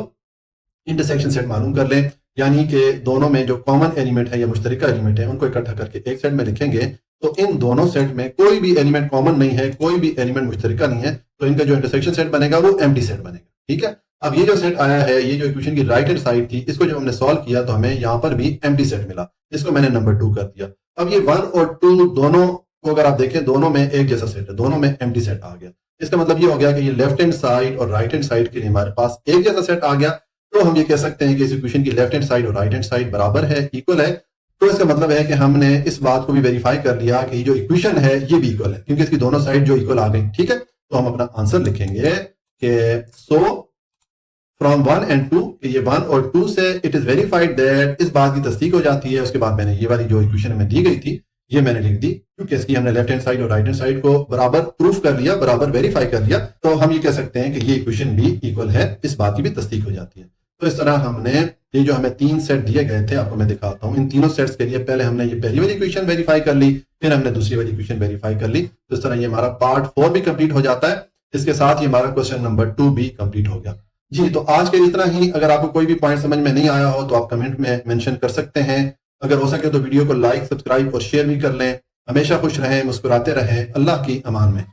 इंटरसेक्शन सेट मालूम कर लें, यानी कि दोनों में जो कॉमन एलिमेंट है या मुश्तरका एलिमेंट है उनको इकट्ठा करके एक सेट में लिखेंगे। तो इन दोनों सेट में कोई भी एलिमेंट कॉमन नहीं है, कोई भी एलिमेंट मुश्तरका नहीं है, तो इनका जो इंटरसेक्शन सेट बनेगा वो एम्प्टी सेट बनेगा। ठीक है, अब ये जो सेट आया है ये जो इक्वेशन की राइट हैंड साइड थी इसको जब हमने सॉल्व किया तो हमें यहाँ पर भी एम्प्टी सेट मिला, इसको मैंने नंबर 2 कर दिया। अब ये 1 और 2 दोनों को अगर आप देखें दोनों में एक जैसा सेट है, दोनों में एम्प्टी सेट आ गया। इसका मतलब ये हो गया कि ये लेफ्ट हैंड साइड और राइट हैंड साइड के लिए हमारे पास एक जैसा सेट आ गया। तो हम ये कह सकते हैं कि इस इक्वेशन की लेफ्ट हैंड साइड और राइट हैंड साइड बराबर है, इक्वल है। तो इसका मतलब है कि हमने इस बात को भी वेरीफाई कर लिया कि जो इक्वेशन है ये भी इक्वल है क्योंकि इसकी दोनों साइड जो इक्वल आ गई। ठीक है, तो हम अपना आंसर लिखेंगे कि सो फ्रॉम 1 and 2, ये 1 और 2 से इट इज वेरीफाइड दैट, इस बात की तस्दीक हो जाती है। उसके बाद मैंने ये वाली जो इक्वेशन में दी गई थी ये मैंने लिख दी, क्योंकि इसकी हमने लेफ्ट हैंड साइड और राइट हैंड साइड को बराबर प्रूफ कर लिया, बराबर वेरीफाई कर लिया, तो हम ये कह सकते हैं कि ये इक्वेशन भी इक्वल है, इस बात की भी तस्दीक हो जाती है। तो इस तरह हमने ये जो हमें 3 सेट दिए गए थे, आपको मैं दिखाता हूं, इन तीनों सेट्स के लिए पहले हमने ये पहली वाली इक्वेशन वेरीफाई कर ली, फिर हमने दूसरी वाली इक्वेशन वेरीफाई कर ली। तो इस तरह ये हमारा पार्ट 4 भी कंप्लीट हो जाता है। इसके साथ ही हमारा क्वेश्चन नंबर 2 भी कंप्लीट हो गया। जी, तो आज के लिए इतना ही। अगर आपको कोई भी पॉइंट समझ में नहीं आया हो तो आप कमेंट में मेंशन कर सकते हैं। अगर हो सके तो वीडियो को लाइक, सब्सक्राइब और शेयर भी कर लें। हमेशा खुश रहें, मुस्कुराते रहें। अल्लाह की अमान में।